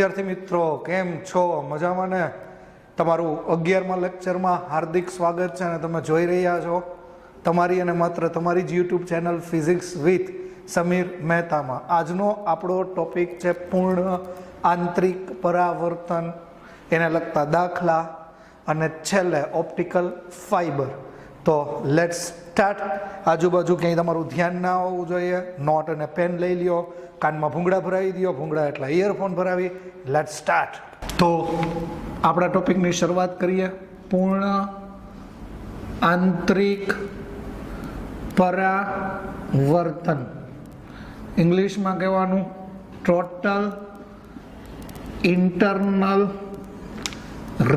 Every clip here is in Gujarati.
વિદ્યાર્થી મિત્રો કેમ છો? મજામાં ને? તમારું 11મા લેક્ચરમાં હાર્દિક સ્વાગત છે અને તમે જોઈ રહ્યા છો તમારી અને માત્ર તમારી જ YouTube channel physics with Samir મહેતામાં. આજનો આપણો ટોપિક છે પૂર્ણ આંતરિક પરાવર્તન, એને લગતા દાખલા અને છેલ્લે ઓપ્ટિકલ ફાઇબર. તો લેટ્સ સ્ટાર્ટ. આજુબાજુ ક્યાંય તમારું ધ્યાન ના હોવું જોઈએ. નોટ અને પેન લઈ લ્યો, કાનમાં ભૂંગળા ભરાવી દો, ભૂંગળા એટલે ઇયરફોન ભરાવી. Let's start. તો આપણા ટોપિકની શરૂઆત કરીએ. પૂર્ણ આંતરિક પરાવર્તન, ઇંગ્લિશમાં કહેવાનું total internal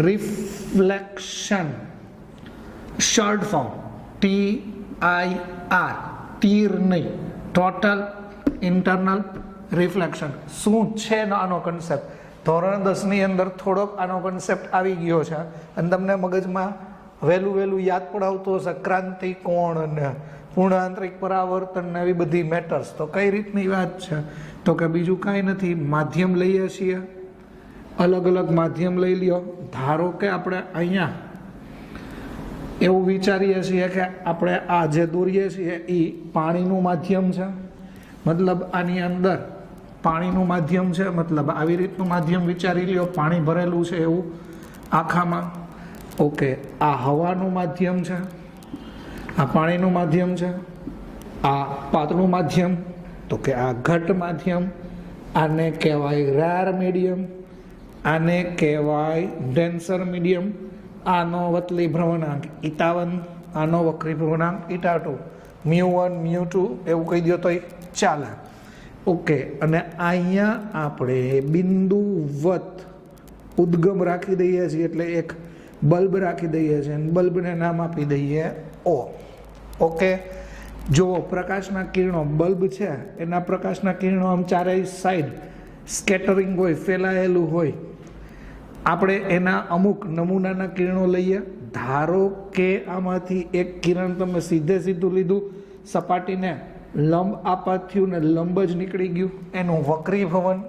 reflection, short form TIR, તીર નહીં, ટોટલ ઇન્ટરનલ રિફ્લેક્શન. શું છે આનો કન્સેપ્ટ? ધોરણ 10ની અંદર થોડોક આનો કન્સેપ્ટ આવી ગયો છે અને તમને મગજમાં વહેલું યાદ પડાવતો હશે ક્રાંતિ કોણ અને પૂર્ણ આંતરિક પરાવર્તન ને એવી બધી મેટર્સ. તો કઈ રીતની વાત છે? તો કે બીજું કાંઈ નથી, માધ્યમ લઈએ છીએ, અલગ અલગ માધ્યમ લઈ લ્યો. ધારો કે આપણે અહીંયા એવું વિચારીએ છીએ કે આપણે આ જે દોરીએ છીએ એ પાણીનું માધ્યમ છે, મતલબ આની અંદર પાણીનું માધ્યમ છે, મતલબ આવી રીતનું માધ્યમ વિચારી લ્યો, પાણી ભરેલું છે એવું આખામાં. ઓકે, આ હવાનું માધ્યમ છે, આ પાણીનું માધ્યમ છે, આ પાતળું માધ્યમ, તો કે આ ઘટ માધ્યમ, આને કહેવાય રેર મીડિયમ, આને કહેવાય ડેન્સર મીડિયમ. આનો વતલી ભ્રમણાંક η1, આનો વક્રી ભ્રમણાંક η2, μ1 μ2 એવું કહી દો તોય ચાલે. ઓકે, અને અહીંયા આપણે બિંદુવત ઉદ્ગમ રાખી દઈએ છીએ, એટલે એક બલ્બ રાખી દઈએ છીએ અને બલ્બને નામ આપી દઈએ O. ઓકે, જો પ્રકાશના કિરણો, બલ્બ છે એના પ્રકાશના કિરણો આમ ચારેય સાઈડ સ્કેટરિંગ હોય, ફેલાયેલું હોય. આપણે એના અમુક નમૂનાના કિરણો લઈએ. ધારો કે આમાંથી એક કિરણ તમે સીધું લીધું, સપાટીને લંબ આપાત થયું ને લંબ જ નીકળી ગયું, એનું વક્રીભવન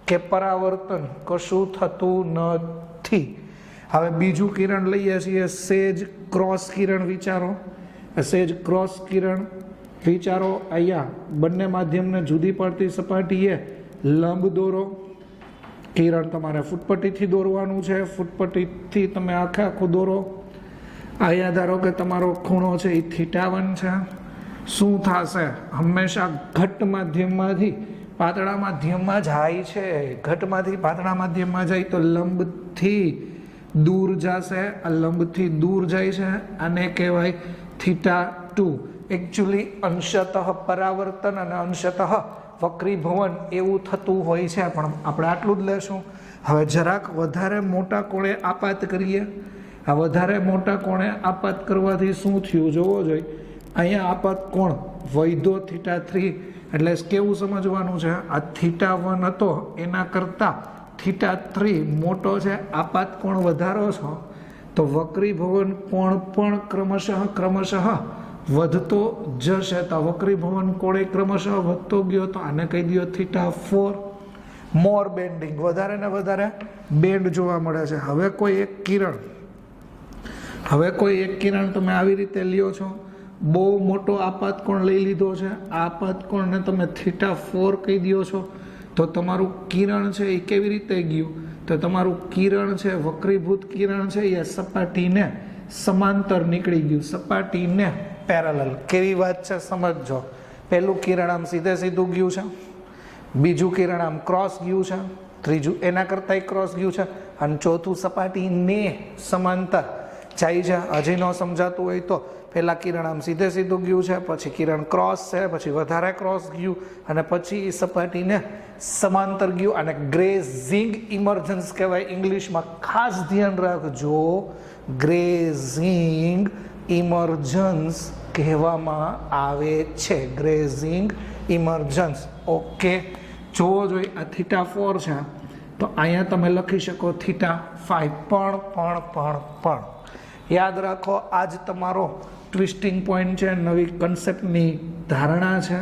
કે પરાવર્તન કશું થતું નથી. હવે બીજું કિરણ લઈએ છીએ, સેજ ક્રોસ કિરણ વિચારો. સેજ ક્રોસ કિરણ વિચારો. અહીંયા બંને માધ્યમને જુદી પડતી સપાટીએ લંબ દોરો. કિરણ તમારે ફૂટપટ્ટીથી દોરવાનું છે, ફૂટપટ્ટીથી તમે આખું દોરો. અહીંયા ધારો કે તમારો ખૂણો છે એ θ1 છે. શું થશે? હંમેશા ઘટ માધ્યમમાંથી પાતળા માધ્યમમાં જાય છે. ઘટમાંથી પાતળા માધ્યમમાં જાય તો લંબથી દૂર જશે. આ લંબથી દૂર જાય છે, આને કહેવાય θ2. એકચ્યુઅલી અંશતઃ પરાવર્તન અને અંશતઃ વક્રીભવન એવું થતું હોય છે, પણ આપણે આટલું જ લેશું. હવે જરાક વધારે મોટા કોણે આપાત કરીએ. આ વધારે મોટા કોણે આપાત કરવાથી શું થયું જોવો જોઈએ. અહીંયા આપાત કોણ વૈધો θ3, એટલે કેવું સમજવાનું છે? આ θ1 હતો એના કરતાં θ3 મોટો છે, આપાત કોણ વધારો છો તો વક્રીભવન કોણ પણ ક્રમશઃ વધતો જશે. તો વક્રીભવન કોણે ક્રમશઃ વધતો ગયો તો આને કહી દો θ4. મોર બેન્ડિંગ, વધારે ને વધારે બેન્ડ જોવા મળે છે. હવે કોઈ એક કિરણ તમે આવી રીતે લ્યો છો, બહુ મોટો આપાત કોણ લઈ લીધો છે, આ આપાત કોણને તમે θ4 કહી દો છો, તો તમારું કિરણ છે એ કેવી રીતે ગયું? તો તમારું કિરણ છે, વક્રીભૂત કિરણ છે, એ સપાટીને સમાંતર નીકળી ગયું, સપાટીને પેરેલલ. કેવી વાત છે સમજજો. પહેલું કિરણ આમ સીધું ગયું છે, બીજું કિરણ આમ ક્રોસ ગયું છે, ત્રીજું એના કરતાં ક્રોસ ગયું છે, અને ચોથું સપાટીને સમાંતર જાય છે. હજી ન સમજાતું હોય તો પહેલાં કિરણ આમ સીધું ગયું છે, પછી કિરણ ક્રોસ છે, પછી વધારે ક્રોસ ગયું અને પછી એ સપાટીને સમાંતર ગયું. અને ગ્રેઝિંગ ઇમર્જન્સ કહેવાય ઇંગ્લિશમાં. ખાસ ધ્યાન રાખજો, ગ્રેઝિંગ ઇમર્જન્સ કહેવામાં આવે છે, ગ્રેઝિંગ ઇમર્જન્સ. ઓકે, જોવો જોઈએ આ θ4 છે તો અહીંયા તમે લખી શકો θ5. પણ યાદ રાખો, આજ તમારો ટ્વિસ્ટિંગ પોઈન્ટ છે, નવી કન્સેપ્ટની ધારણા છે.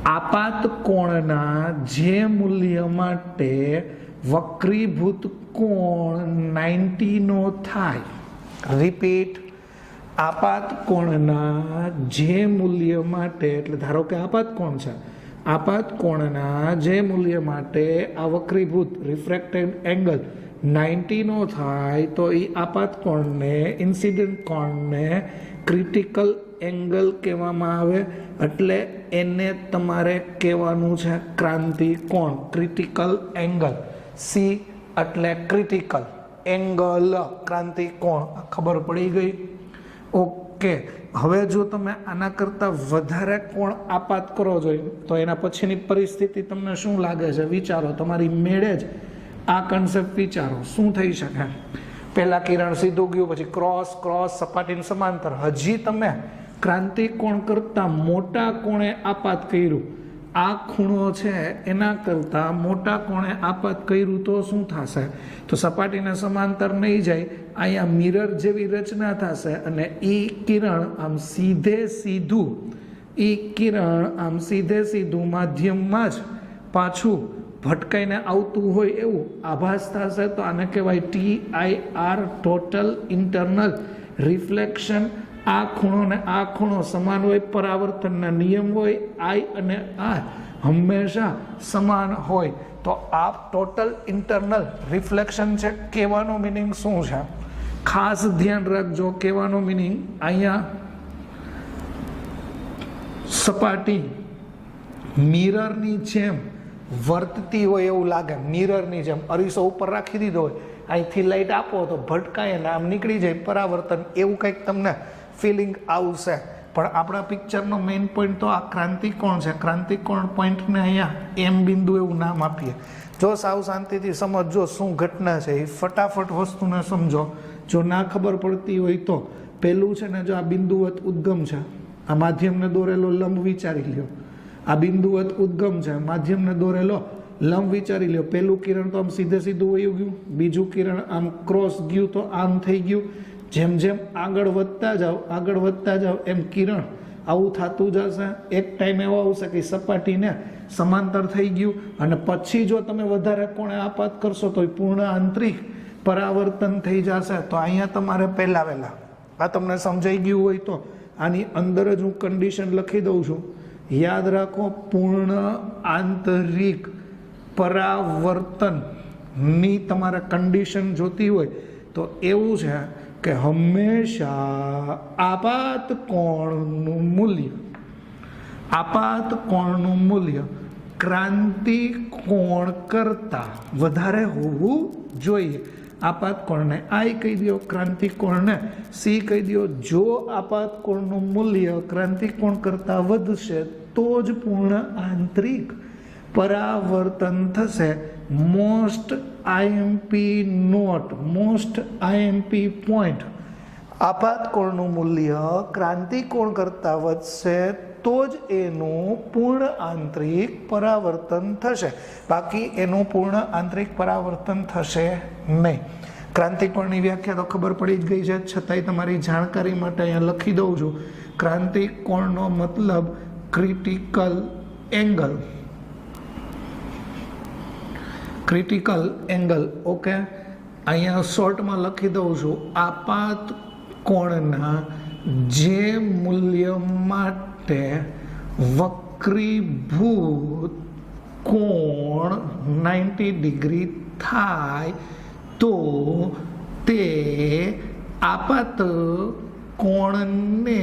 આપાત કોણના જે મૂલ્ય માટે વક્રીભૂત કોણ 90 નો થાય, રિપીટ, આપાત કોણના જે મૂલ્ય માટે, એટલે ધારો કે આપાત કોણ છે, આપાત કોણના જે મૂલ્ય માટે આ વક્રીભૂત રિફ્રેક્ટેડ એંગલ 90 નો થાય તો એ આપાત કોણને, ઇન્સિડન્ટ કોણને ક્રિટિકલ એંગલ કહેવામાં આવે. એટલે એને તમારે કહેવાનું છે ક્રાંતિ કોણ, ક્રિટિકલ એંગલ. સી એટલે ક્રિટિકલ એંગલ, ક્રાંતિ કોણ. ખબર પડી ગઈ? ઓકે. હવે જો તમે આના કરતાં વધારે કોણ આપાત કરો જોઈએ તો એના પછીની પરિસ્થિતિ તમને શું લાગે છે? વિચારો, તમારી મેળે જ આ કન્સેપ્ટ વિચારો. શું થઈ શકે? પહેલા કિરણ સીધું ગયું, પછી ક્રોસ ક્રોસ, સપાટીને સમાંતર. હજી તમે ક્રાંતિ કોણ કરતાં મોટા કોણે આપાત કર્યું, આ ખૂણો છે એના કરતાં મોટા કોણે આપાત કર્યું તો શું થશે? તો સપાટીને સમાંતર નહીં જાય, અહીંયા મિરર જેવી રચના થશે અને એ કિરણ આમ સીધે સીધું માધ્યમમાં જ પાછું ભટકાઈને આવતું હોય એવું આભાસ થશે. તો આને કહેવાય TIR, ટોટલ ઇન્ટરનલ રિફ્લેક્શન. આ ખૂણો ને આ ખૂણો સમાન હોય, પરાવર્તનના નિયમ હોય, I અને R હંમેશા સમાન હોય. તો આ ટોટલ ઇન્ટરનલ રિફ્લેક્શન છે. કહેવાનો મિનિંગ શું છે? ખાસ ધ્યાન રાખજો. કહેવાનો મિનિંગ, અહીંયા સપાટી મિરરની જેમ વર્તતી હોય એવું લાગે, મિરરની જેમ અરીસો ઉપર રાખી દીધો હોય, અહીંથી લાઈટ આપો તો ભટકાય ને આમ નીકળી જાય પરાવર્તન, એવું કંઈક તમને ફિલિંગ આવશે. પણ આપણા પિક્ચરનો મેઇન પોઈન્ટ તો આ ક્રાંતિકોણ છે. ક્રાંતિકોણ પોઈન્ટને અહીંયા એમ બિંદુ એવું નામ આપીએ. જો સાવ શાંતિથી સમજો શું ઘટના છે એ ફટાફટ વસ્તુને સમજો. જો ના ખબર પડતી હોય તો પહેલું છે ને, જો આ બિંદુવત ઉદ્ગમ છે, આ માધ્યમને દોરેલો લંબ વિચારી લ્યો. આ બિંદુવત ઉદ્ગમ છે, માધ્યમને દોરેલો લંબ વિચારી લ્યો. પહેલું કિરણ તો આમ સીધે સીધું વયું ગયું, બીજું કિરણ આમ ક્રોસ ગયું તો આમ થઈ ગયું. જેમ જેમ આગળ વધતા જાઓ એમ કિરણ આવું થતું જશે. એક ટાઈમ એવો આવશે કે સપાટીને સમાંતર થઈ ગયું અને પછી જો તમે વધારે કોણે આપાત કરશો તો પૂર્ણ આંતરિક પરાવર્તન થઈ જશે. તો અહીંયા તમારે પહેલા આ તમને સમજાઈ ગયું હોય તો આની અંદર જ હું કન્ડિશન લખી દઉં છું. યાદ રાખો, પૂર્ણ આંતરિક પરાવર્તનની તમારે કન્ડિશન જોતી હોય તો એવું છે કે હંમેશા આપાત કોણનું મૂલ્ય ક્રાંતિ કોણ કરતાં વધારે હોવું જોઈએ. આપાત કોણને I કહી દો, ક્રાંતિ કોણને C કહી દો. જો આપાત કોણનું મૂલ્ય ક્રાંતિ કોણ કરતાં વધશે તો જ પૂર્ણ આંતરિક પરાવર્તન થશે. Most IMP note, most IMP point, આપાત કોણનું મૂલ્ય ક્રાંતિ કોણ કરતાં વધશે તો જ એનું પૂર્ણ આંતરિક પરાવર્તન થશે, બાકી એનું પૂર્ણ આંતરિક પરાવર્તન થશે નહીં. ક્રાંતિકોણની વ્યાખ્યા તો ખબર પડી જ ગઈ છે, છતાંય તમારી જાણકારી માટે અહીંયા લખી દઉં છું. ક્રાંતિકોણનો મતલબ critical angle. Critical angle. Okay, અહીંયા શોર્ટમાં લખી દઉં છું. આપાત કોણના જે મૂલ્ય માટે વક્રીભૂત કોણ 90 ડિગ્રી થાય તો તે આપાત કોણને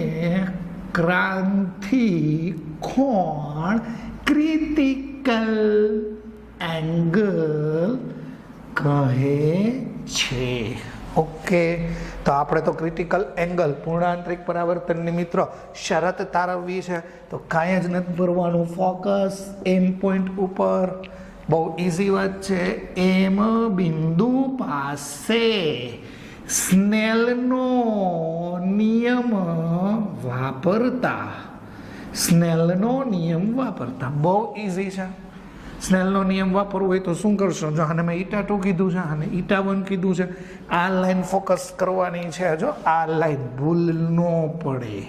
ક્રાંતિ કોણ, ક્રિટિકલ એંગલ કહે છે. ઓકે, તો આપણે તો ક્રિટિકલ એંગલ, પૂર્ણ આંતરિક પરાવર્તનની મિત્રો શરત તારવવી છે. તો કાંઈ જ નથી ભરવાનું, ફોકસ એમ પોઈન્ટ ઉપર. બહુ ઇઝી વાત છે. એમ બિંદુ પાસે સ્નેલનો નિયમ વાપરતા બહુ ઇઝી છે. સ્નેલનો નિયમ વાપરવો હોય તો શું કરશો? જો આને મેં 𝜃2 કીધું છે, આને 𝜃1 કીધું છે. આ લાઈન ફોકસ કરવાની છે. જો આ લાઈન ભૂલ ન પડે.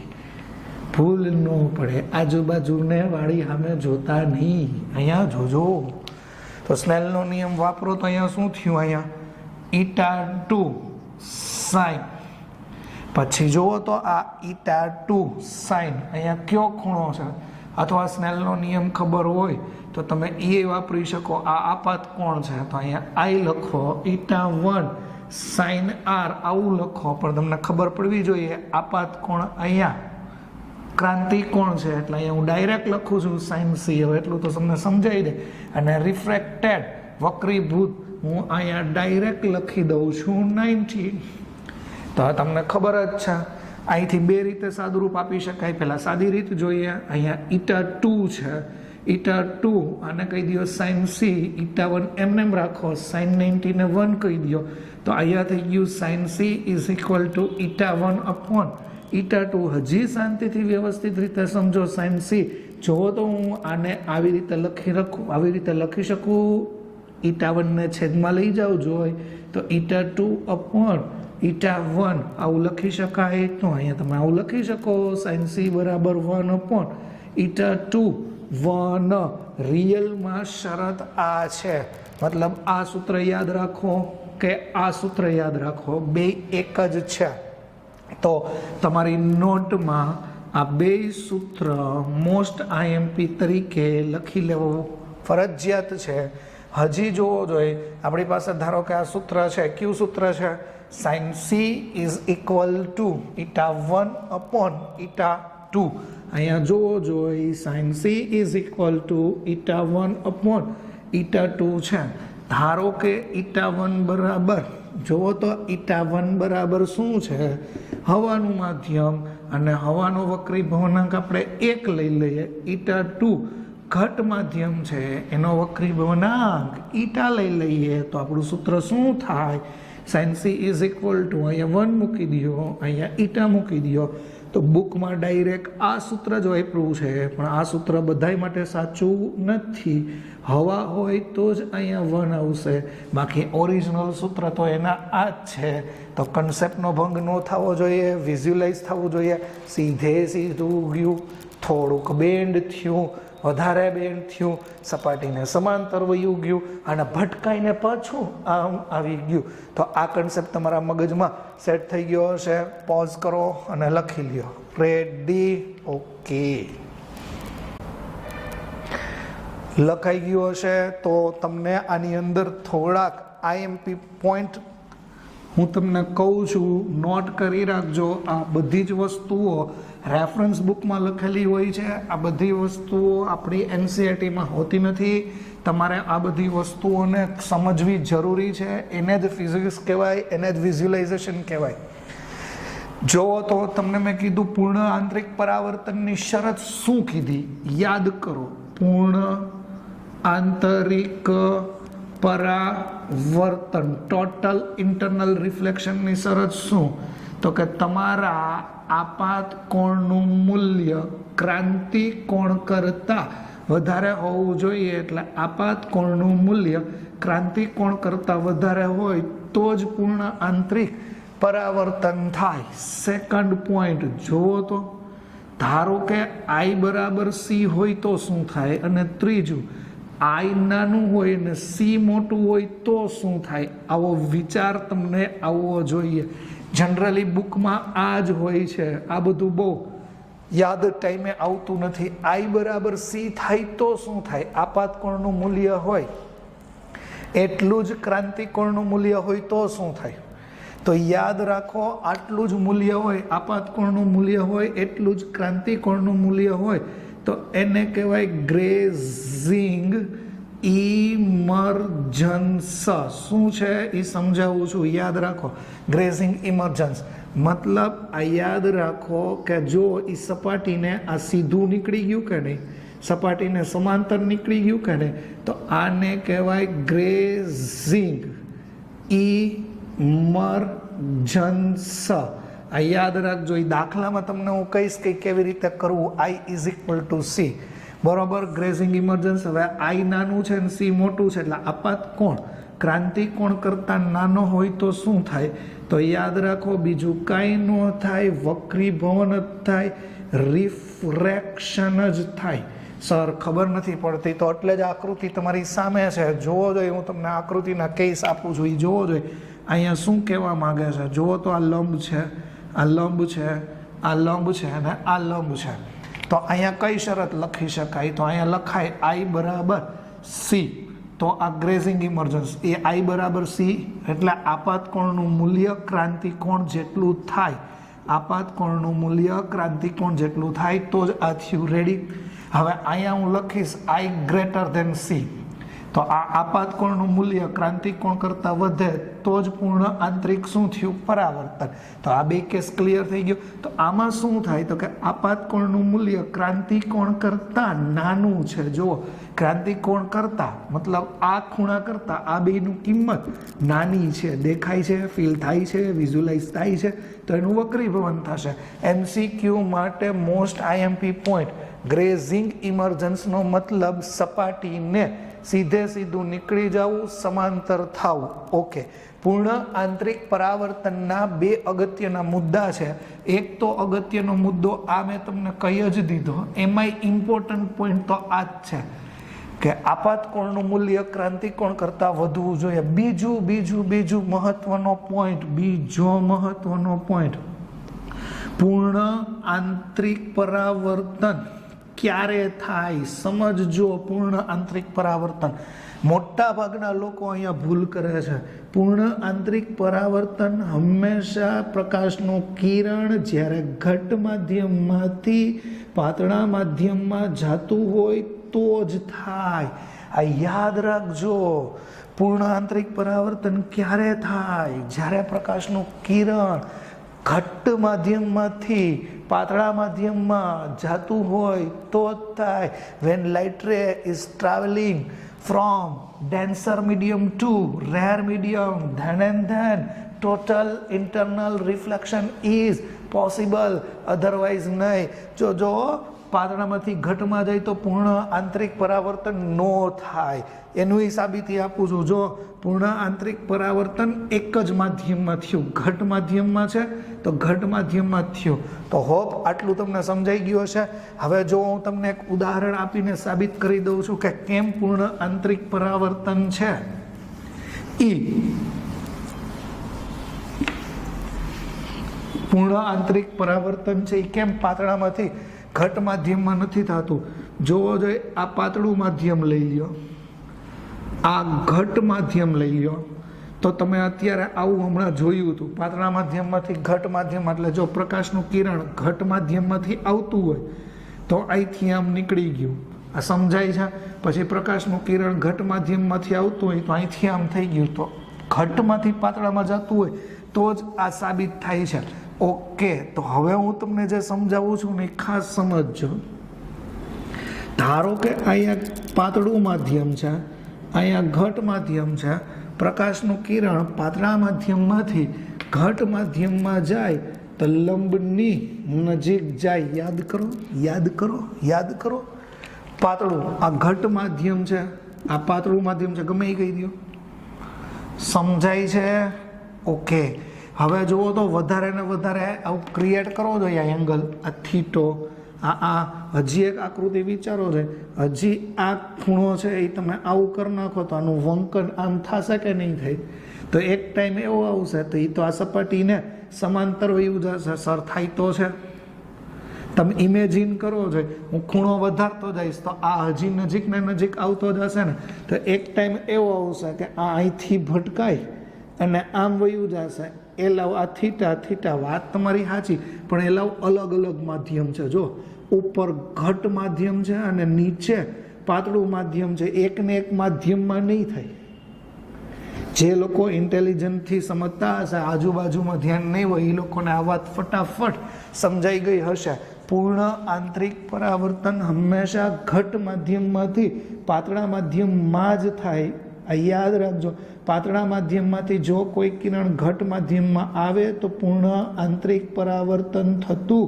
ભૂલ ન પડે, આજુબાજુને વાળી સામે જોતા નહીં, અહીંયા જોજો. તો સ્નેલનો નિયમ વાપરો તો અહીંયા શું થયું, અહીંયા η2 સાઇન, પછી જુઓ તો આ η2 સાઇન અહીંયા કયો ખૂણો છે, અથવા સ્નેલનો નિયમ ખબર હોય તો તમે એ વાપરી શકો. આ આપાત કોણ છે તો અહીંયા આઈ લખો, η1 સાઇન આર આવું લખો, પણ તમને ખબર પડવી જોઈએ આપાત કોણ અહીંયા ક્રાંતિ કોણ છે, એટલે અહીંયા હું ડાયરેક્ટ લખું છું સાઇન સી. હવે એટલું તો તમને સમજાઈ દે. અને રિફ્રેક્ટેડ વક્રીભૂત હું અહીંયા ડાયરેક્ટ લખી દઉં છું 90. તો આ તમને ખબર જ છે. અહીંથી બે રીતે સાદુરૂપ આપી શકાય. પહેલાં સાદી રીત જોઈએ. અહીંયા η2 છે, η2 આને કહી દો સાઇન સી, η1 એમને એમ રાખો, સાઇન 90 ને 1 કહી દો, તો અહીંયા થઈ ગયું sine C is equal to η1 upon η2. હજી શાંતિથી વ્યવસ્થિત રીતે સમજો સાઇન સી. જો તો હું આને આવી રીતે લખી શકું, η1 ને છેદમાં લઈ જાઉં જોઈએ તો η2 અપોન η1 આવું લખી શકાય. તો અહીંયા તમે આવું લખી શકો, સાઇન સી બરાબર 1 અપોન η2 1. રિયલમાં શરત આ છે, મતલબ આ સૂત્ર યાદ રાખો કે આ સૂત્ર યાદ રાખો, બે એક જ છે. તો તમારી નોટમાં આ બે સૂત્ર મોસ્ટ આઈએમપી તરીકે લખી લેવું ફરજિયાત છે. હજી જોવો જોઈએ આપણી પાસે, ધારો કે આ સૂત્ર છે, કયું સૂત્ર છે, sine C is equal to η1 upon η2. અહીંયા જોવો જોઈએ sine C is equal to η1 upon η2 છે. ધારો કે η1 બરાબર, જુઓ તો η1 બરાબર શું છે, હવાનું માધ્યમ, અને હવાનો વક્રીભવનાંક આપણે 1 લઈ લઈએ. η2 ઘટ માધ્યમ છે, એનો વક્રીભવનાંક η લઈ લઈએ, તો આપણું સૂત્ર શું થાય, sign C is equal two અહીંયા 1 મૂકી દો, અહીંયા η મૂકી દો. તો બુકમાં ડાયરેક્ટ આ સૂત્ર જ વાપર્યું છે, પણ આ સૂત્ર બધાય માટે સાચું નથી. હવા હોય તો જ અહીંયા 1 આવશે, બાકી ઓરિજિનલ સૂત્ર તો એના આ જ છે. તો કન્સેપ્ટનો ભંગ ન થવો જોઈએ, વિઝ્યુલાઇઝ થવું જોઈએ. સીધું ગયું, થોડુંક બેન્ડ થયું, વધારે બેન્ડ થયું, સપાટીને સમાંતર વયું ગયું, અને ભટકાઈને પાછું આમ આવી ગયું. તો આ કન્સેપ્ટ તમારા મગજમાં સેટ થઈ ગયો હશે. પોઝ કરો અને લખી લ્યો. રેડી? ઓકે, લખાઈ ગયું હશે. તો તમને આની અંદર થોડાક આઈએમપી પોઈન્ટ હું તમને કહું છું, નોટ કરી રાખજો. આ બધી જ વસ્તુઓ રેફરન્સ બુકમાં લખેલી હોય છે. આ બધી વસ્તુઓ આપણી એનસીઈઆરટીમાં હોતી નથી. તમારે આ બધી વસ્તુઓને સમજવી જરૂરી છે. એને જ ફિઝિક્સ કહેવાય, એને જ વિઝ્યુલાઇઝેશન કહેવાય. જો તો તમને મેં કીધું પૂર્ણ આંતરિક પરાવર્તનની શરત શું કીધી, યાદ કરો. પૂર્ણ આંતરિક પરાવર્તન, ટોટલ ઇન્ટરનલ રિફ્લેક્શનની શરત શું, તો કે તમારા આપાત કોણનું મૂલ્ય ક્રાંતિ કોણ કરતાં વધારે હોવું જોઈએ. એટલે આપાત કોણનું મૂલ્ય ક્રાંતિ કોણ કરતાં વધારે હોય તો જ પૂર્ણ આંતરિક પરાવર્તન થાય. સેકન્ડ પોઈન્ટ જુઓ તો, ધારો કે આઈ બરાબર સી હોય તો શું થાય, અને ત્રીજું આઈ નાનું હોય ને સી મોટું હોય તો શું થાય. આવો વિચાર તમને આવવો જોઈએ. જનરલી બુકમાં આ જ હોય છે. આ બધું બહુ યાદ ટાઈમે આવતું નથી. આઈ બરાબર સી થાય તો શું થાય, આપાત કોણનું મૂલ્ય હોય એટલું જ ક્રાંતિ કોણનું મૂલ્ય હોય તો શું થાય. તો યાદ રાખો, આટલું જ મૂલ્ય હોય, આપાત કોણનું મૂલ્ય હોય એટલું જ ક્રાંતિ કોણનું મૂલ્ય હોય તો એને કહેવાય ગ્રેઝિંગ ઇમર્જન્સ. શું છે એ સમજાવું છું, યાદ રાખો. ગ્રેઝિંગ ઇમર્જન્સ મતલબ આ યાદ રાખો કે જો એ સપાટીને આ સીધું નીકળી ગયું કે નહીં, સપાટીને સમાંતર નીકળી ગયું કે નહીં, તો આને કહેવાય ગ્રેઝિંગ ઇમર્જન્સ. આ યાદ રાખજો. એ દાખલામાં તમને હું કહીશ કે કેવી રીતે કરવું. આઈ ઇઝ ઇક્વલ ટુ સી, બરોબર, ગ્રેઝિંગ ઇમર્જન્સ. હવે આઈ નાનું છે ને સી મોટું છે, એટલે આપાત કોણ ક્રાંતિકોણ કરતાં નાનો હોય તો શું થાય? તો યાદ રાખો, બીજું કાંઈ ન થાય, વક્રીભવન જ થાય, રિફ્રેક્શન જ થાય. સર ખબર નથી પડતી, તો એટલે જ આકૃતિ તમારી સામે છે, જોવો જોઈએ. હું તમને આકૃતિના કેસ આપું છું, એ જોવો જોઈએ. અહીંયા શું કહેવા માંગે છે? જુઓ તો આ લંબ છે, આ લંબ છે, આ લંબ છે અને આ લંબ છે. તો અહીંયા કઈ શરત લખી શકાય? તો અહીંયા લખાય I બરાબર C. તો આ ગ્રેઝિંગ ઇમર્જન્સ એ I બરાબર C એટલે આપાતકોણનું મૂલ્ય ક્રાંતિકોણ જેટલું થાય. આપાતકોણનું મૂલ્ય ક્રાંતિકોણ જેટલું થાય તો જ આ થયું. રેડી? હવે અહીંયા હું લખીશ I ગ્રેટર ધેન C. તો આ આપાતકોણનું મૂલ્ય ક્રાંતિકોણ કરતાં વધે તો જ પૂર્ણ આંતરિક શું થયું? પરાવર્તન. તો આ બે કેસ ક્લિયર થઈ ગયો. તો આમાં શું થાય? તો કે આપાતકોણનું મૂલ્ય ક્રાંતિકોણ કરતાં નાનું છે. જુઓ, ક્રાંતિકોણ કરતાં મતલબ આ ખૂણા કરતાં આ બેની કિંમત નાની છે. દેખાય છે, ફીલ થાય છે, વિઝ્યુલાઇઝ થાય છે. તો એનું વક્રીભવન થશે. MCQ માટે મોસ્ટ IMP પોઈન્ટ, ગ્રેઝિંગ ઇમર્જન્સનો મતલબ સપાટીને સીધું નીકળી જવું, સમાંતર થવું. ઓકે, પૂર્ણ આંતરિક પરાવર્તનના બે અગત્યના મુદ્દા છે. એક તો અગત્યનો મુદ્દો આ મેં તમને કહી જ દીધો, એમાંય ઇમ્પોર્ટન્ટ પોઈન્ટ તો આ જ છે કે આપાતકોણનું મૂલ્ય ક્રાંતિકોણ કરતાં વધવું જોઈએ. બીજું મહત્વનો પોઈન્ટ, બીજો મહત્વનો પોઈન્ટ, પૂર્ણ આંતરિક પરાવર્તન ક્યારે થાય? સમજજો, પૂર્ણ આંતરિક પરાવર્તન. મોટા ભાગના લોકો અહીંયા ભૂલ કરે છે. પૂર્ણ આંતરિક પરાવર્તન હંમેશા પ્રકાશનું કિરણ જ્યારે ઘટ માધ્યમમાંથી પાતળા માધ્યમમાં જાતું હોય તો જ થાય. આ યાદ રાખજો. પૂર્ણ આંતરિક પરાવર્તન ક્યારે થાય? જ્યારે પ્રકાશનું કિરણ ઘટ્ટ માધ્યમમાંથી પાતળા માધ્યમમાં જાતું હોય તો જ થાય. When light ray is travelling from denser medium to rarer medium, then total internal reflection is possible, otherwise નહીં. જો પાતળામાંથી ઘટમાં જાય તો પૂર્ણ આંતરિક પરાવર્તન નો થાય. એનું સાબિતી આપું છું. જો પૂર્ણ આંતરિક પરાવર્તન એક જ માધ્યમમાં થયું, ઘટ માધ્યમમાં છે તો ઘટ માધ્યમમાં જ થયું. તો હોપ આટલું તમને સમજાઈ ગયું હશે. હવે જો હું તમને એક ઉદાહરણ આપીને સાબિત કરી દઉં છું કે કેમ પૂર્ણ આંતરિક પરાવર્તન છે. પૂર્ણ આંતરિક પરાવર્તન છે એ કેમ પાતળામાંથી ઘટ માધ્યમમાં નથી થતું? જોવો જોઈએ, આ પાતળું માધ્યમ લઈ લ્યો, આ ઘટ માધ્યમ લઈ લ્યો. તો તમે અત્યારે આવું હમણાં જોયું હતું, પાતળા માધ્યમમાંથી ઘટ માધ્યમ, એટલે જો પ્રકાશનું કિરણ ઘટ માધ્યમમાંથી આવતું હોય તો અહીંથી આમ નીકળી ગયું. આ સમજાય છે? પછી પ્રકાશનું કિરણ ઘટ માધ્યમમાંથી આવતું હોય તો અહીંથી આમ થઈ ગયું. તો ઘટમાંથી પાતળામાં જતું હોય તો જ આ સાબિત થાય છે. ઓકે, તો હવે હું તમને જે સમજાવું છું ને ખાસ સમજજો. ધારો કે અહીંયા પાતળું માધ્યમ છે, અહીંયા ઘટ માધ્યમ છે. પ્રકાશનું કિરણ પાતળા માધ્યમમાંથી ઘટ માધ્યમમાં જાય તો લંબની નજીક જાય. યાદ કરો. પાતળું આ ઘટ માધ્યમ છે, આ પાતળું માધ્યમ છે, ગમે એ કહી દો. સમજાય છે? ઓકે, હવે જુઓ તો વધારે ને વધારે આવું ક્રિએટ કરવો જોઈએ. એંગલ, આ થીટો, આ હજી એક આકૃતિ વિચારો છે. હજી આ ખૂણો છે એ તમે આવું કરી નાખો તો આનું વંકન આમ થશે કે નહીં થાય? તો એક ટાઈમ એવો આવશે તો એ તો આ સપાટીને સમાંતર વયું જશે. સર થાય તો છે? તમે ઇમેજિન કરો છો, હું ખૂણો વધારતો જઈશ તો આ હજી નજીક ને નજીક આવતો જશે ને. તો એક ટાઈમ એવો આવશે કે આ અહીંથી ભટકાય અને આમ વયું જશે. એ લાવ આ થીટા વાત તમારી સાચી, પણ એ લાવ અલગ અલગ માધ્યમ છે. જો ઉપર ઘટ માધ્યમ છે અને નીચે પાતળું માધ્યમ છે. એકને એક માધ્યમમાં નહીં થાય. જે લોકો ઇન્ટેલિજન્ટથી સમજતા હશે, આજુબાજુમાં ધ્યાન નહીં હોય, એ લોકોને આ વાત ફટાફટ સમજાઈ ગઈ હશે. પૂર્ણ આંતરિક પરાવર્તન હંમેશા ઘટ માધ્યમમાંથી પાતળા માધ્યમમાં જ થાય. આ યાદ રાખજો. પાતળા માધ્યમમાંથી જો કોઈ કિરણ ઘટ માધ્યમમાં આવે તો પૂર્ણ આંતરિક પરાવર્તન થતું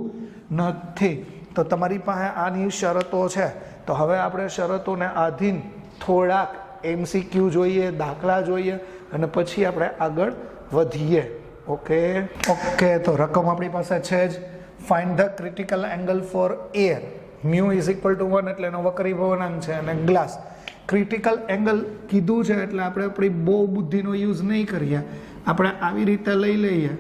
નથી. તો તમારી પાસે આની શરતો છે. તો હવે આપણે શરતોને આધીન થોડાક MCQ જોઈએ, દાખલા જોઈએ અને પછી આપણે આગળ વધીએ. ઓકે, તો રકમ આપણી પાસે છે જ. Find the critical angle four air. Mu is equal to 1 એટલે એનો વક્રીભવનાંક છે, અને ગ્લાસ ક્રિટિકલ એંગલ કીધું છે એટલે આપણે આપણી બહુ બુદ્ધિનો યુઝ નહીં કરીએ, આપણે આવી રીતે લઈ લઈએ.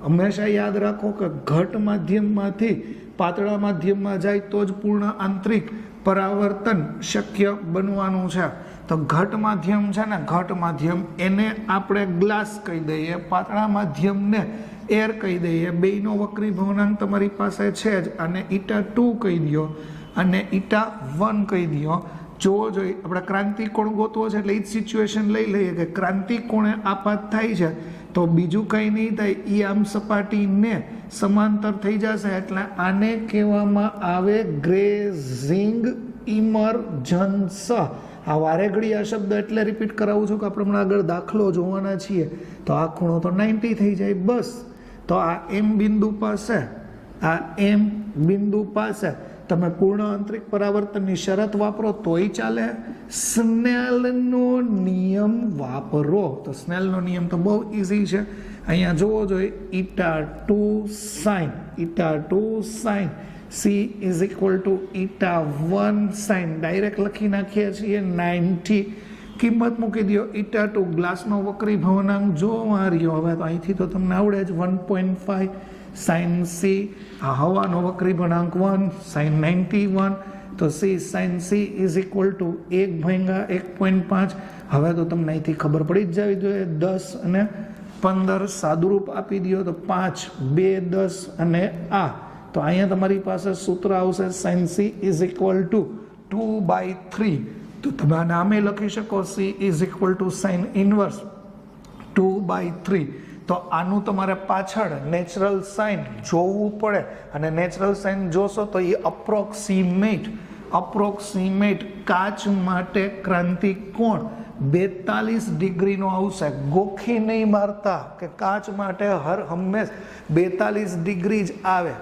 હંમેશા યાદ રાખો કે ઘટ માધ્યમમાંથી પાતળા માધ્યમમાં જાય તો જ પૂર્ણ આંતરિક પરાવર્તન શક્ય બનવાનું છે. તો ઘટ માધ્યમ છે ને, ઘટ માધ્યમ એને આપણે ગ્લાસ કહી દઈએ, પાતળા માધ્યમને એર કહી દઈએ. બેયનો વક્રીભવનાંક તમારી પાસે છે જ, અને η2 કહી દો અને η1 કહી દો. જોવો જોઈએ, આપણે ક્રાંતિકોણ ગોતવો છે એટલે એ જ સિચ્યુએશન લઈ લઈએ કે ક્રાંતિકોણે આપાત થાય છે તો બીજું કંઈ નહીં થાય, એ આમ સપાટીને સમાંતર થઈ જશે એટલે આને કહેવામાં આવે ગ્રેઝિંગ ઇમર્જન્સ. આ વારે ઘડી આ શબ્દ એટલે રિપીટ કરાવું છું કે આપણે હમણાં આગળ દાખલો જોવાના છીએ. તો આ ખૂણો તો 90 થઈ જાય બસ. તો આ M બિંદુ પાસે, આ M બિંદુ પાસે તમે પૂર્ણ આંતરિક પરાવર્તનની શરત વાપરો તોય ચાલે. સ્નેલનો નિયમ વાપરો તો સ્નેલનો નિયમ તો બહુ ઇઝી છે. અહીંયા જોવો જોઈએ, η2 sin C is equal to η1 sin. Direct લખી નાખીએ છીએ 90. કિંમત મૂકી દો η2. ગ્લાસનો વક્રીભવનાંક જો માર્યો હવે તો અહીંથી તો તમને આવડે જ 1.5 sin C. આ હવાનો વક્રીભવનાંક 1 sin 91. તો C sin C is equal two 1/1.5. હવે તો તમને અહીંથી ખબર પડી જ જવી જોઈએ. 10 અને 15 સાદુરૂપ આપી દો તો 5, 2, 10 અને આ. તો અહીંયા તમારી પાસે સૂત્ર આવશે sin C is equal two 2/3. તો તમે આ નામે લખી શકો C is equal two sin inverse 2/3. તો આનું તમારે પાછળ નેચરલ સાઇન જોવું પડે, અને નેચરલ સાઇન જોશો તો એ અપ્રોક્સિમેટ કાચ માટે ક્રાંતિકોણ 42 ડિગ્રીનો આવશે. ગોખી નહીં મારતા કે કાચ માટે હંમેશ 42 ડિગ્રી જ આવે.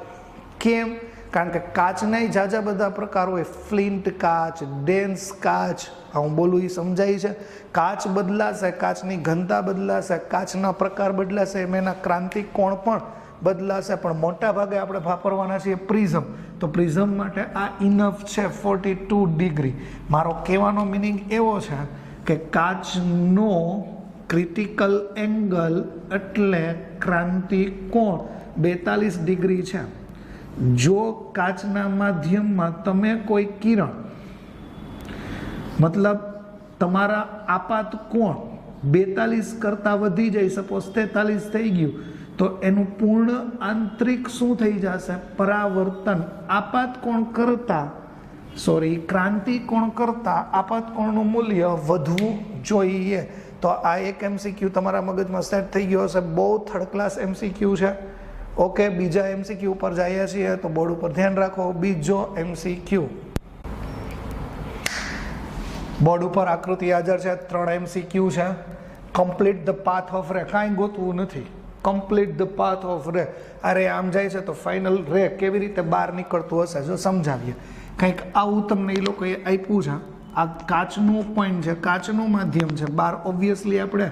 કેમ? કારણ કે કાચના ઝાઝા બધા પ્રકાર હોય. ફ્લિન્ટ કાચ, ડેન્સ કાચ, હું બોલું એ સમજાય છે. કાચ બદલાશે, કાચની ઘનતા બદલાશે, કાચના પ્રકાર બદલાશે, એમ એના ક્રાંતિકોણ પણ બદલાશે. પણ મોટા ભાગે આપણે વાપરવાના છીએ પ્રિઝમ. તો પ્રિઝમ માટે આ ઇનફ છે 42 ડિગ્રી. મારો કહેવાનો મિનિંગ એવો છે કે કાચનો ક્રિટિકલ એંગલ એટલે ક્રાંતિકોણ 42 ડિગ્રી છે. જો કાચના માધ્યમમાં તમે કોઈ કિરણ, મતલબ તમારા આપાત કોણ 42 કરતાં વધી જાય, સપોઝ 43 થઈ ગયું, તો એનું પૂર્ણ આંતરિક શું થઈ જશે? પરાવર્તન. આપાત કોણ કરતાં, ક્રાંતિકોણ કરતાં આપાત કોણનું મૂલ્ય વધવું જોઈએ. તો આ એક MCQ તમારા મગજમાં સેટ થઈ ગયો હશે. બહુ થર્ડ ક્લાસ MCQ છે. ઓકે, બીજા MCQ ઉપર જઈએ છીએ તો બોર્ડ ઉપર ધ્યાન રાખો. બીજો MCQ બોર્ડ ઉપર આકૃતિ હાજર છે, 3 MCQ છે. કમ્પ્લીટ ધ પાથ ઓફ રે. કાંઈ ગોતવું નથી. કમ્પ્લીટ ધ પાથ ઓફ રે. અરે આમ જાય છે તો ફાઇનલ રે કેવી રીતે બહાર નીકળતું હશે જો સમજાવીએ. કંઈક આવું તમને એ લોકોએ આપ્યું છે. આ કાચનું પોઈન્ટ છે, કાચનું માધ્યમ છે. બહાર ઓબ્વિયસલી આપણે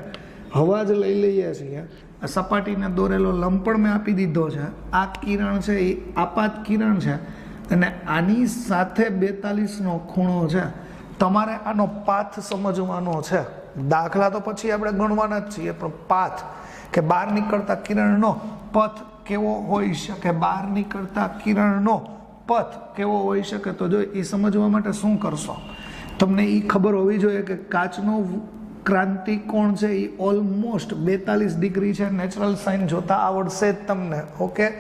હવા જ લઈ લઈએ છીએ. આ સપાટીને દોરેલો લંબ પણ મેં આપી દીધો છે. આ કિરણ છે એ આપાત કિરણ છે, અને આની સાથે 42નો ખૂણો છે. તમારે આનો પાથ સમજવાનો છે. દાખલા તો પછી આપણે ગણવાના જ છીએ, પણ પાથ કે બહાર નીકળતા કિરણનો પથ કેવો હોઈ શકે, બહાર નીકળતા કિરણનો પથ કેવો હોઈ શકે. તો જો એ સમજવા માટે શું કરશો, તમને એ ખબર હોવી જોઈએ કે કાચનો ક્રાંતિકોણ છે એ ઓલમોસ્ટ 42 ડિગ્રી છે. નેચરલ સાઇન જોતા આવડશે જ તમને. ઓકે,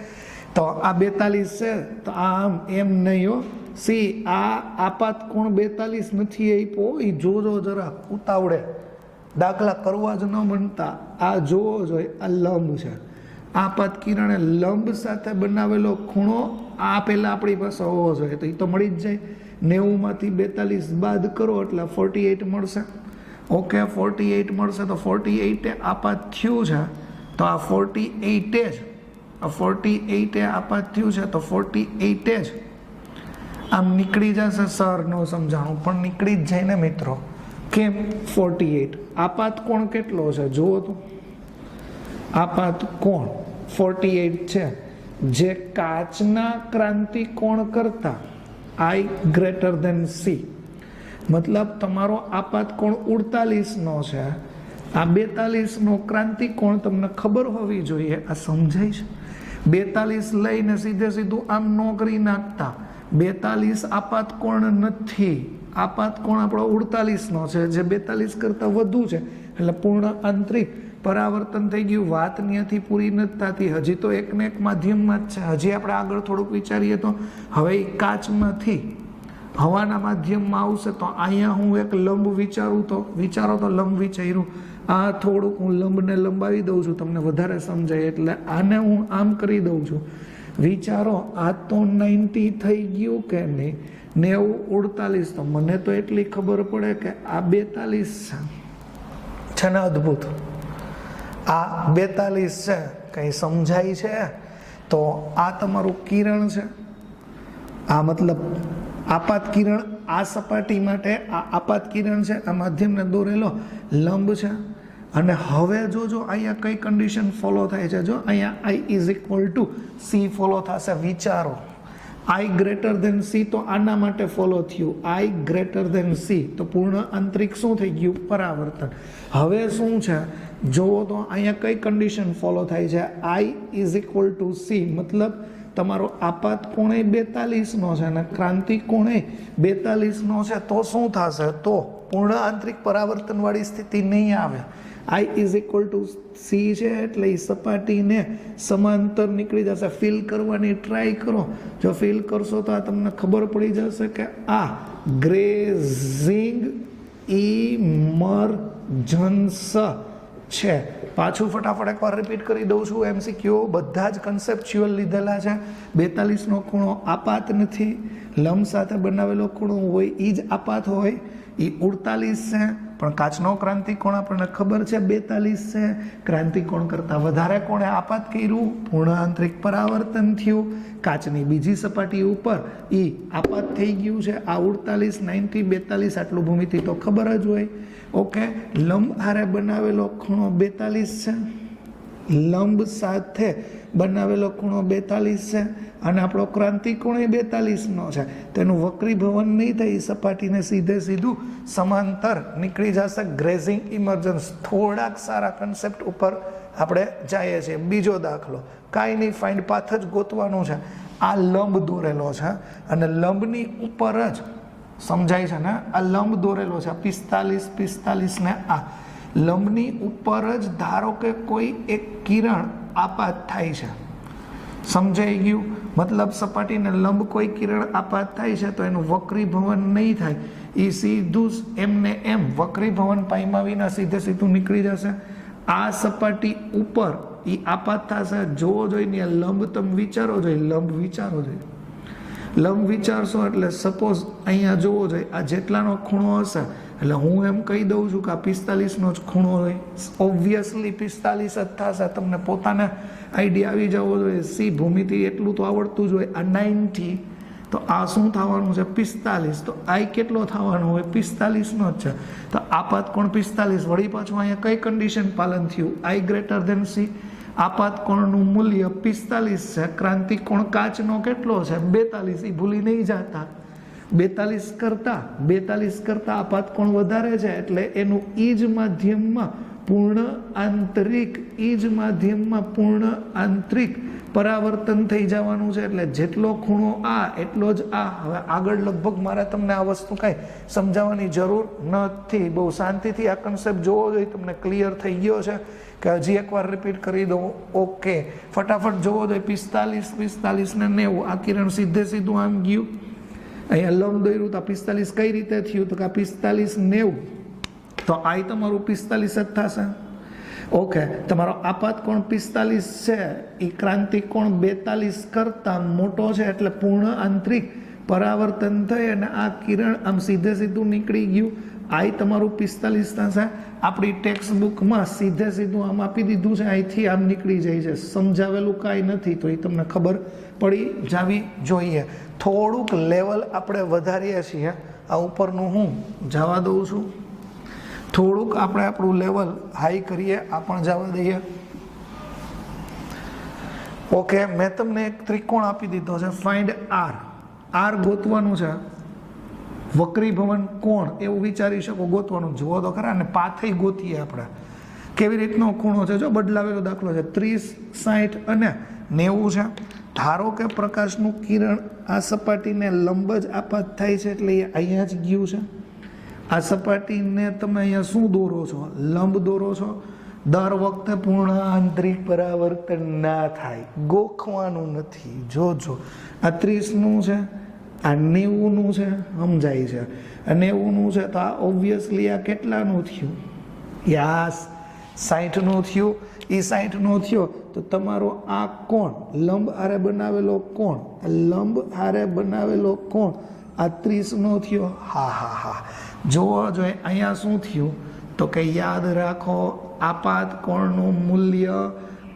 તો આ 42 છે તો આમ એમ નહીં હો. સી આ આપાત કોણ 42 નથી આપ્યો, એ જોજો જરા ઉતાવળે. દાખલા કરવા જ ન બનતા. આ જોવો જોઈએ, આ લંબ છે. આપાત કિરણે લંબ સાથે બનાવેલો ખૂણો આ પહેલાં આપણી પાસે હોવો જોઈએ. તો એ તો મળી જ જાય. 90માંથી 42 બાદ કરો એટલે 48 મળશે. ઓકે, 48 મળશે. તો 48 આપાત થયું છે, તો આ 48 આપાત થયું છે, તો 48 જ આમ નીકળી જશે. સર નો સમજાણું પણ નીકળી જ જાય ને મિત્રો. કેમ 48? આપાત કોણ કેટલો છે જુઓ તો, આપાત કોણ 48 છે, જે કાચના ક્રાંતિ કોણ કરતા I ગ્રેટર ધેન C. મતલબ તમારો આપાત કોણ 48 નો છે, આ 42 નો ક્રાંતિ કોણ તમને ખબર હોવી જોઈએ. આ સમજાય છે? 42 લઈને સીધું આમ નો કરી નાખતા. 42 આપાત કોણ નથી, આપાત કોણ આપણો 48 નો છે, જે 42 કરતા વધુ છે, એટલે પૂર્ણ આંતરિક પરાવર્તન થઈ ગયું. વાત ત્યાંથી પૂરી નથી થતી, હજી તો એકને એક માધ્યમમાં જ છે. હજી આપણે આગળ થોડુંક વિચારીએ તો હવે કાચમાંથી હવાના માધ્યમમાં આવશે તો અહીંયા હું એક લંબ વિચારું તો વિચારો તો લંબ વિચાર્યું, આ થોડુંક હું લંબને લંબાવી દઉં છું તમને વધારે સમજાય, એટલે આને હું આમ કરી દઉં છું. વિચારો આ તો 90 થઈ ગયું કે નહીં, 90 48, તો મને તો એટલી ખબર પડે કે આ 42 છે ને. અદ્ભુત, આ 42 છે. કંઈ સમજાય છે? તો આ તમારું કિરણ છે, આ મતલબ આપાત કિરણ, આ સપાટી માટે આ આપાત કિરણ છે, આ માધ્યમને દોરેલો લંબ છે. અને હવે જોજો અહીંયા કઈ કન્ડિશન ફોલો થાય છે, જો અહીંયા I is equal two C follow થશે. વિચારો I ગ્રેટર ધેન C, તો આના માટે ફોલો થયું I ગ્રેટર ધેન C, તો પૂર્ણ આંતરિક શું થઈ ગયું? પરાવર્તન. હવે શું છે જોવો તો અહીંયા કઈ કન્ડિશન ફોલો થાય છે? I is equal two C, મતલબ તમારો આપાત કોણે 42 નો છે અને ક્રાંતિ કોણે 42 નો છે, તો શું થશે? તો પૂર્ણ આંતરિક પરાવર્તન વાળી સ્થિતિ નહીં આવે. I is equal two C છે એટલે એ સપાટીને સમાંતર નીકળી જશે. ફિલ કરવાની ટ્રાય કરો, જો ફિલ કરશો તો આ તમને ખબર પડી જશે કે આ ગ્રેઝિંગ ઇમર્જન્સ છે. પાછું ફટાફટ એકવાર રિપીટ કરી દઉં છું. MCQ બધા જ કન્સેપ્ચ્યુઅલ લીધેલા છે. 42 નો ખૂણો આપાત નથી, લંબ સાથે બનાવેલો ખૂણો હોય એ જ આપાત હોય, એ 48 છે. પણ કાચનો ક્રાંતિકોણ આપણને ખબર છે 42 છે. ક્રાંતિકોણ કરતાં વધારે કોણે આપાત કર્યું? પૂર્ણ આંતરિક પરાવર્તન થયું. કાચની બીજી સપાટી ઉપર એ આપાત થઈ ગયું છે. આ 48 90 42 આટલું ભૂમિતિ તો ખબર જ હોય. ઓકે, લંબ હારે બનાવેલો ખૂણો 42 છે, લંબ સાથે બનાવેલો ખૂણો 42 છે, અને આપણો ક્રાંતિકોણ 42 નો છે. તેનું વક્રીભવન નહીં થાય, સપાટીને સીધું સમાંતર નીકળી જશે. ગ્રેઝિંગ ઇમર્જન્સ. થોડાક સારા કન્સેપ્ટ ઉપર આપણે જઈએ છીએ. બીજો દાખલો, કાંઈ નહીં, ફાઇન્ડ પાથ જ ગોતવાનું છે. આ લંબ દોરેલો છે અને લંબની ઉપર જ સમજાય છે ને, આ લંબ દોરેલો છે 45 ને આ લંબની ઉપર જ ધારો કે કોઈ એક કિરણ આપાત થાય છે. સમજાઈ ગયું? મતલબ સપાટીને લંબ કોઈ કિરણ આપાત થાય છે તો એનું વક્રીભવન નહીં થાય, એ સીધું એમને એમ વક્રીભવન પામ્યા વિના સીધું નીકળી જશે. આ સપાટી ઉપર એ આપાત થશે. જોવો જોઈએ લંબ, તમે વિચારો જોઈએ, લંબ વિચારો જોઈએ. લંબ વિચારશો એટલે સપોઝ અહીંયા જોવો જોઈએ આ જેટલાનો ખૂણો હશે, એટલે હું એમ કહી દઉં છું કે આ 45 નો જ ખૂણો હોય. ઓબ્વિયસલી 45 જ થશે. તમને પોતાને આઈડિયા આવી જવો જોઈએ. સી ભૂમિતિ એટલું તો આવડતું જ હોય. આ 90, તો આ શું થવાનું છે? 45. તો I કેટલો થવાનો હોય? 45 નો જ છે. તો આપાત કોણ 45. વળી પાછું અહીંયા કઈ કન્ડિશન પાલન થયું? I greater than C. આપાત કોણનું મૂલ્ય 45 છે. ક્રાંતિકોણ કાચનો કેટલો છે? 42. એ ભૂલી નહીં જતા. 42 કરતા આપાત કોણ વધારે છે, એટલે એનું ઈ જ માધ્યમમાં પૂર્ણ આંતરિક પરાવર્તન થઈ જવાનું છે. એટલે જેટલો ખૂણો આ એટલો જ આ. હવે આગળ લગભગ મારે તમને આ વસ્તુ કાંઈ સમજાવવાની જરૂર નથી. બહુ શાંતિથી આ કન્સેપ્ટ જોવો જોઈએ. તમને ક્લિયર થઈ ગયો છે કે હજી એકવાર રિપીટ કરી દઉં? ઓકે, ફટાફટ જોવો જોઈએ. 45 ને 90, આ કિરણ સીધું આમ ગયું, અહીંયા લંબ દોર્યું, તો 45 કઈ રીતે થયું? તો કે 45 90, તો I તમારું 45 જ થશે. ઓકે, તમારો આપાત કોણ 45 છે, એ ક્રાંતિકોણ 42 કરતા મોટો છે, એટલે પૂર્ણ આંતરિક પરાવર્તન થઈ અને આ કિરણ આમ સીધું નીકળી ગયું. I તમારું 45 થશે. આપણી ટેક્સ્ટ બુકમાં સીધું આમ આપી દીધું છે, અહીંથી આમ નીકળી જાય છે. સમજાવેલું કાંઈ નથી, તો એ તમને ખબર પડી જવી જોઈએ. થોડુંક લેવલ આપણે વધારીએ છીએ. આ ઉપરનું હું જવા દઉં છું. થોડુંક આપણે આપણું લેવલ હાઈ કરીએ, આ પણ જવા દઈએ. ઓકે, મેં તમને એક ત્રિકોણ આપી દીધો છે, ફાઇન્ડ આર. આર ગોતવાનું છે, વક્રીભવન કોણ એવું વિચારી શકો, ગોતવાનું. જુઓ તો ખરા ને, પાથેય ગોતીએ આપણે કેવી રીતનો ખૂણો છે. જો બદલાવેલો દાખલો છે, 30, 60 અને 90 છે. ધારો કે પ્રકાશનું કિરણ આ સપાટીને લંબ જ આપાત થાય છે, એટલે એ અહીંયા જ ગયું છે. આ સપાટીને તમે અહીંયા શું દોરો છો? લંબ દોરો છો. દર વખતે પૂર્ણ આંતરિક પરાવર્તન ના થાય, ગોખવાનું નથી. જોજો, આ 30નું છે, આ 90નું છે, સમજાય છે. આ 90નું છે તો આ ઓબ્વિયસલી આ કેટલાનું થયું? યાસ 60નું થયું. એ 60નું થયો તો તમારો આ કોણ, લંબ હારે બનાવેલો કોણ, લંબ હારે બનાવેલો કોણ આ 30નો થયો. હા હા હા, જોવો જોઈએ અહીંયા શું થયું તો કે યાદ રાખો, આપાત કોણનું મૂલ્ય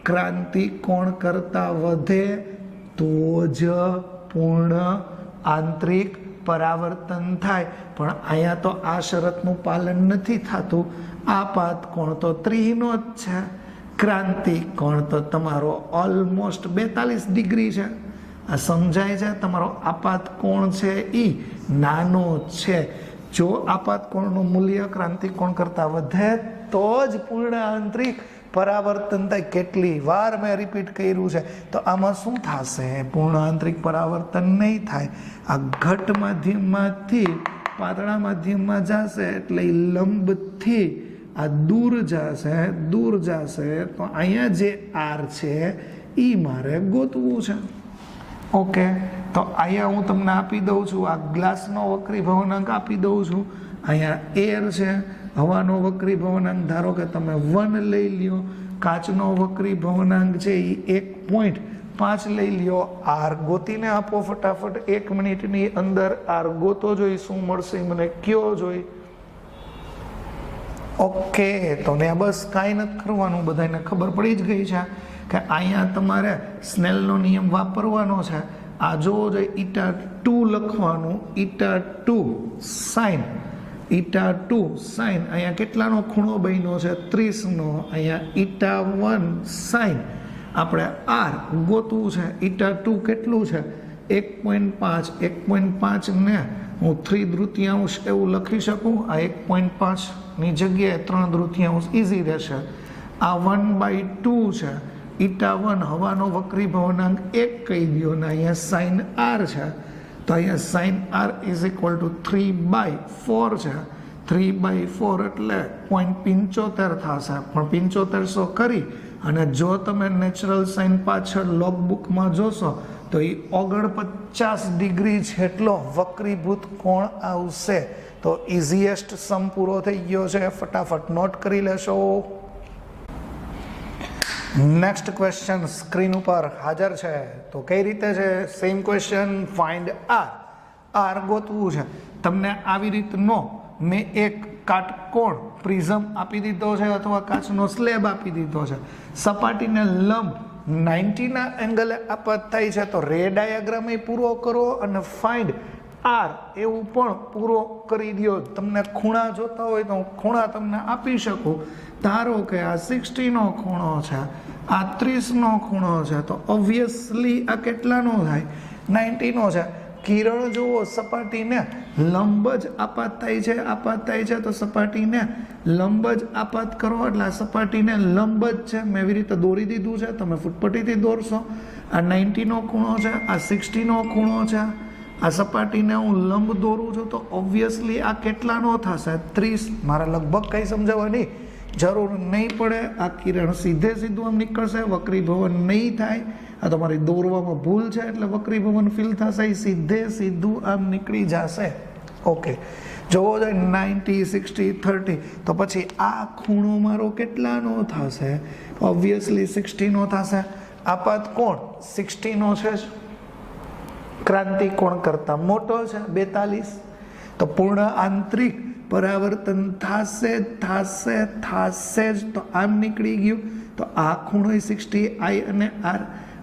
ક્રાંતિક કોણ કરતાં વધે તો જ પૂર્ણ આંતરિક પરાવર્તન થાય. પણ અહીંયા તો આ શરતનું પાલન નથી થતું. આપાત કોણ તો 30નો જ છે, ક્રાંતિક કોણ તો તમારો ઓલમોસ્ટ 42 ડિગ્રી છે. આ સમજાય છે? તમારો આપાત કોણ છે એ નાનો છે. જો આપાત કોણનું મૂલ્ય ક્રાંતિક કોણ કરતાં વધે તો જ પૂર્ણ આંતરિક પરાવર્તન થાય. કેટલી વાર મેં રિપીટ કર્યું છે. તો આમાં શું થશે? પૂર્ણ આંતરિક પરાવર્તન નહીં થાય. આ ઘટ માધ્યમમાંથી પાતળા માધ્યમમાં જશે એટલે લંબથી આ દૂર જશે. તો અહીંયા જે આર છે એ મારે ગોતવું છે. ઓકે, તો અહીંયા હું તમને આપી દઉં છું, આ ગ્લાસનો વક્રીભવનાંક આપી દઉં છું. અહીંયા એર છે, હવાનો વક્રીભવનાંક ધારો કે તમે 1 લઈ લ્યો. કાચનો વક્રીભવનાંક છે એ 1.5 લઈ લ્યો. આર ગોતીને આપો ફટાફટ, 1 મિનિટની અંદર આર ગોતો જોઈ, શું મળશે મને કયો જોઈ. ઓકે, તો ને બસ કાંઈ નથી કરવાનું, બધાને ખબર પડી જ ગઈ છે કે અહીંયા તમારે સ્નેલનો નિયમ વાપરવાનો છે. આ જોવો જોઈએ, η2 લખવાનું, η2 સાઇન, η2 સાઇન. અહીંયા કેટલાનો ખૂણો બન્યો છે? 30નો. અહીંયા η1 સાઇન. આપણે આર ગોતવું છે. η2 કેટલું છે? 1.5. 1.5 ને હું 3/3 એવું લખી શકું. આ 1.5ની જગ્યાએ 3/3 ઇઝી રહેશે. આ 1/2 છે. η1 હવાનો વક્રીભવનાંક 1 કહી દો ને અહીંયા સાઇન આર છે. તો અહીંયા sine r is equal to 3/4 છે. 3/4 એટલે 0.75 થશે. પણ 7500 કરી અને જો તમે નેચરલ સાઇન પાછળ લોગ બુકમાં જોશો તો એ 49 ડિગ્રી જેટલો વક્રીભૂત કોણ આવશે. તો ઇઝીએસ્ટ સમ પૂરો થઈ ગયો છે, ફટાફટ નોટ કરી લેશો. નેક્સ્ટ ક્વેશ્ચન સ્ક્રીન ઉપર હાજર છે. તો કઈ રીતે છે? Same question, find R. R ગોતવું છે. તમને આવી રીતનો મેં એક કાટકોણ પ્રિઝમ આપી દીધો છે અથવા કાચનો સ્લેબ આપી દીધો છે. સપાટીને લંબ 90ના એંગલે આપાત થાય છે. તો રે ડાયાગ્રામ એ પૂરો કરો અને ફાઇન્ડ આર એવું પણ પૂરો કરી દો. તમને ખૂણા જોતા હોય તો ખૂણા તમને આપી શકું. ધારો કે આ 60નો ખૂણો છે, આ 30નો ખૂણો છે, તો ઓબ્વિયસલી આ કેટલાનો થાય? 90નો છે. કિરણ જુઓ, સપાટીને લંબ જ આપાત થાય છે. તો સપાટીને લંબ જ આપાત કરો એટલે આ સપાટીને લંબ જ છે. મેં એવી રીતે દોરી દીધું છે, તમે ફૂટપટ્ટીથી દોરશો. આ 90નો ખૂણો છે, આ 60નો ખૂણો છે. આ સપાટીને હું લંબ દોરું છું તો ઓબ્વિયસલી આ કેટલાનો થશે? 30. મારે લગભગ કંઈ સમજાવવાની જરૂર નહીં પડે. આ કિરણ સીધું આમ નીકળશે, વક્રીભવન નહીં થાય. આ તમારી દોરવામાં ભૂલ છે એટલે વક્રીભવન ફીલ થશે, સીધું આમ નીકળી જશે. ઓકે, જોવો જોઈએ 90, 60, 30. તો પછી આ ખૂણો મારો કેટલાનો થશે? ઓબ્વિયસલી 60નો થશે. આપાત કોણ 60નો છે, ક્રાંતિ કોણ કરતાં મોટો છે 42. તો પૂર્ણ આંતરિક પરાવર્તન થશે જ. તો આમ નીકળી ગયું. તો આ ખૂણો 60, આઈ અને આર.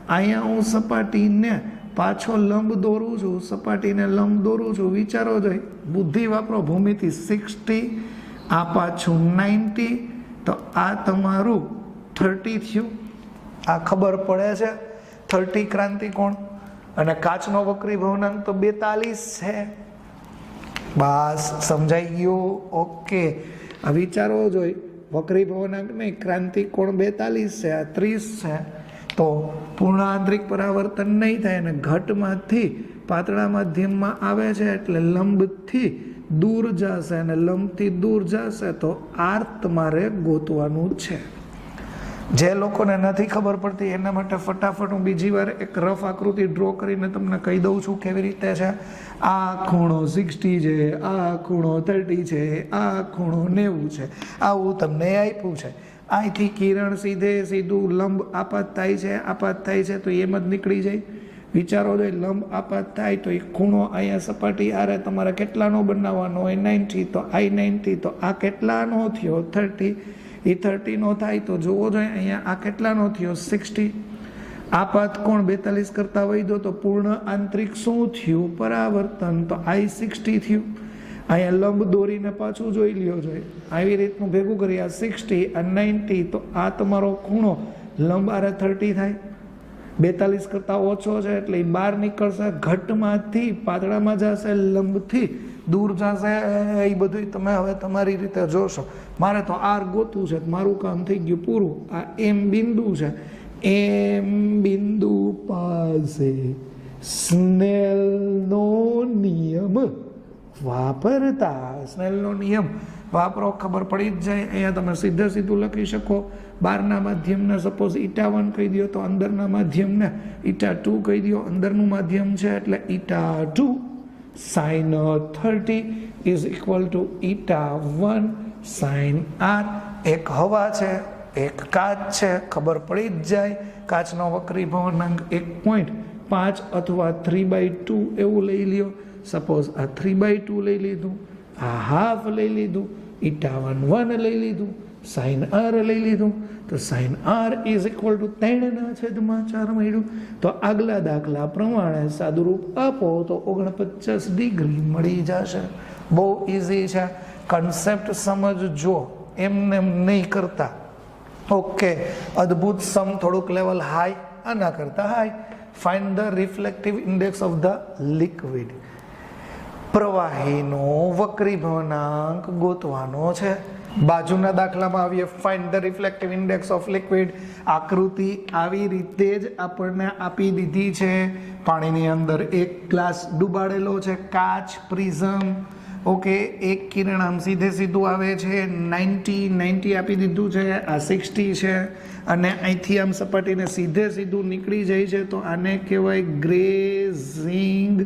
અહીંયા હું સપાટીને પાછો લંબ દોરું છું, વિચારો જોઈએ, બુદ્ધિ વાપરો. ભૂમિતિ 60 આ પાછું 90, તો આ તમારું 30 થયું. આ ખબર પડે છે 30 ક્રાંતિકોણ. અને કાચનો વક્રી ભવનાંક તો 42 છે. બસ સમજાઈ ગયું. ઓકે, આ વિચારો જોઈ, વક્રી ભવનાંક નહીં, ક્રાંતિકોણ 42 છે, આ 30 છે. તો પૂર્ણ આંતરિક પરાવર્તન નહીં થાય અને ઘટમાંથી પાતળા માધ્યમમાં આવે છે એટલે લંબથી દૂર જશે અને લંબથી દૂર જશે તો આર તમારે ગોતવાનું છે. જે લોકોને નથી ખબર પડતી એના માટે ફટાફટ હું બીજી વાર એક રફ આકૃતિ ડ્રો કરીને તમને કહી દઉં છું કેવી રીતે છે. આ ખૂણો 60 છે, આ ખૂણો 30 છે, આ ખૂણો 90 છે. આવું તમને આપ્યું છે. અહીંથી કિરણ સીધું લંબ આપાત થાય છે, આપાત થાય છે તો એમ જ નીકળી જાય. વિચારો જોઈએ, લંબ આપાત થાય તો એ ખૂણો અહીંયા સપાટી આરે તમારે કેટલાનો બનાવવાનો હોય? 90. તો I 90, તો આ કેટલાનો થયો? 30. એ 30 નો થાય તો જોવો જોઈએ અહીંયા આ કેટલાનો થયો? 60. આપાત કોણ 42 કરતા વધ્યો તો પૂર્ણ આંતરિક શું થયું? પરાવર્તન. તો I 60 થયું. અહીંયા લંબ દોરીને પાછું જોઈ લ્યો જોઈએ, આવી રીતનું ભેગું કરી, આ 60 આ 90, તો આ તમારો ખૂણો લંબ આરે 30 થાય. 42 કરતા ઓછો છે એટલે એ બહાર નીકળશે, ઘટમાંથી પાતળામાં જશે, લંબથી દૂર જશે. એ બધું તમે હવે તમારી રીતે જોશો. મારે તો આર ગોતવું છે, મારું કામ થઈ ગયું પૂરું. આ એમ બિંદુ છે, એમ બિંદુ પાસે સ્નેલનો નિયમ વાપરતા. સ્નેલનો નિયમ વાપરો, ખબર પડી જ જાય. અહીંયા તમે સીધું લખી શકો. બહારના માધ્યમને સપોઝ η1 કહી દો તો અંદરના માધ્યમને η2 કહી દો. અંદરનું માધ્યમ છે એટલે η2 sin 30 is equal to η1 sin r. એક હવા છે, એક કાચ છે, ખબર પડી જ જાય. કાચનો વક્રી ભવનાંક 1.5 અથવા 3/2 એવું લઈ લ્યો. સપોઝ આ 3/2 લઈ લીધું, આ હાફ લઈ લીધું, η1 1 લઈ લીધું, sin r લઈ લીધું. તો sin r is equal to 3/4 મળ્યું. તો આગલા દાખલા પ્રમાણે સાદુરૂપ આપો તો 49 ડિગ્રી મળી જશે. બહુ ઇઝી છે. કન્સેપ્ટ સમજજો, એમને નહીં કરતા. ઓકે, અદ્ભુત સમ થોડુંક લેવલ હાઈ, આના કરતા high. Find the reflective index of the liquid. પ્રવાહીનો વક્રી ભવનાંક ગોતવાનો છે. બાજુના દાખલામાં આવીએ, find the reflective index of liquid. આકૃતિ આવી રીતે જ આપણને આપી દીધી છે. પાણીની અંદર એક ગ્લાસ ડૂબાડેલો છે, કાચ, પ્રિઝમ. ઓકે, એક કિરણ આમ સીધું આવે છે, 90 આપી દીધું છે, આ 60 છે. અને અહીંથી આમ સપાટીને સીધું નીકળી જાય છે તો આને કહેવાય ગ્રેઝિંગ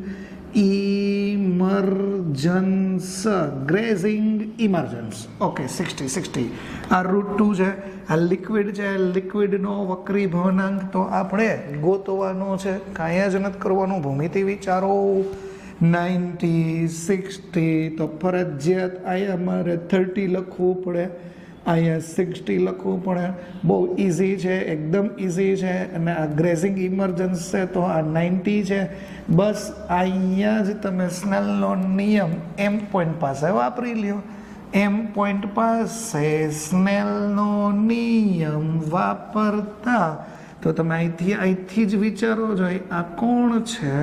ઇમર્જન્સ. ગ્રેઝિંગ ઇમર્જન્સ. ઓકે, 60. આ √2 છે. આ લિક્વિડ છે, લિક્વિડનો વક્રી ભવનાંક તો આપણે ગોતવાનો છે. કાંઈ જ નથી કરવાનું, ભૂમિતિ વિચારો. 90, 60 તો ફરજિયાત અહીંયા મારે 30 લખવું પડે, અહીંયા 60 લખવું પડે. બહુ ઇઝી છે, એકદમ ઇઝી છે. અને આ ગ્રેઝિંગ ઇમર્જન્સ છે તો આ 90 છે. બસ અહીંયા જ તમે સ્નેલનો નિયમ એમ પોઈન્ટ પાસે વાપરી લ્યો. એમ પોઈન્ટ પાસે સ્નેલનો નિયમ વાપરતા તો તમે અહીંથી જ વિચારો જોઈએ આ કોણ છે.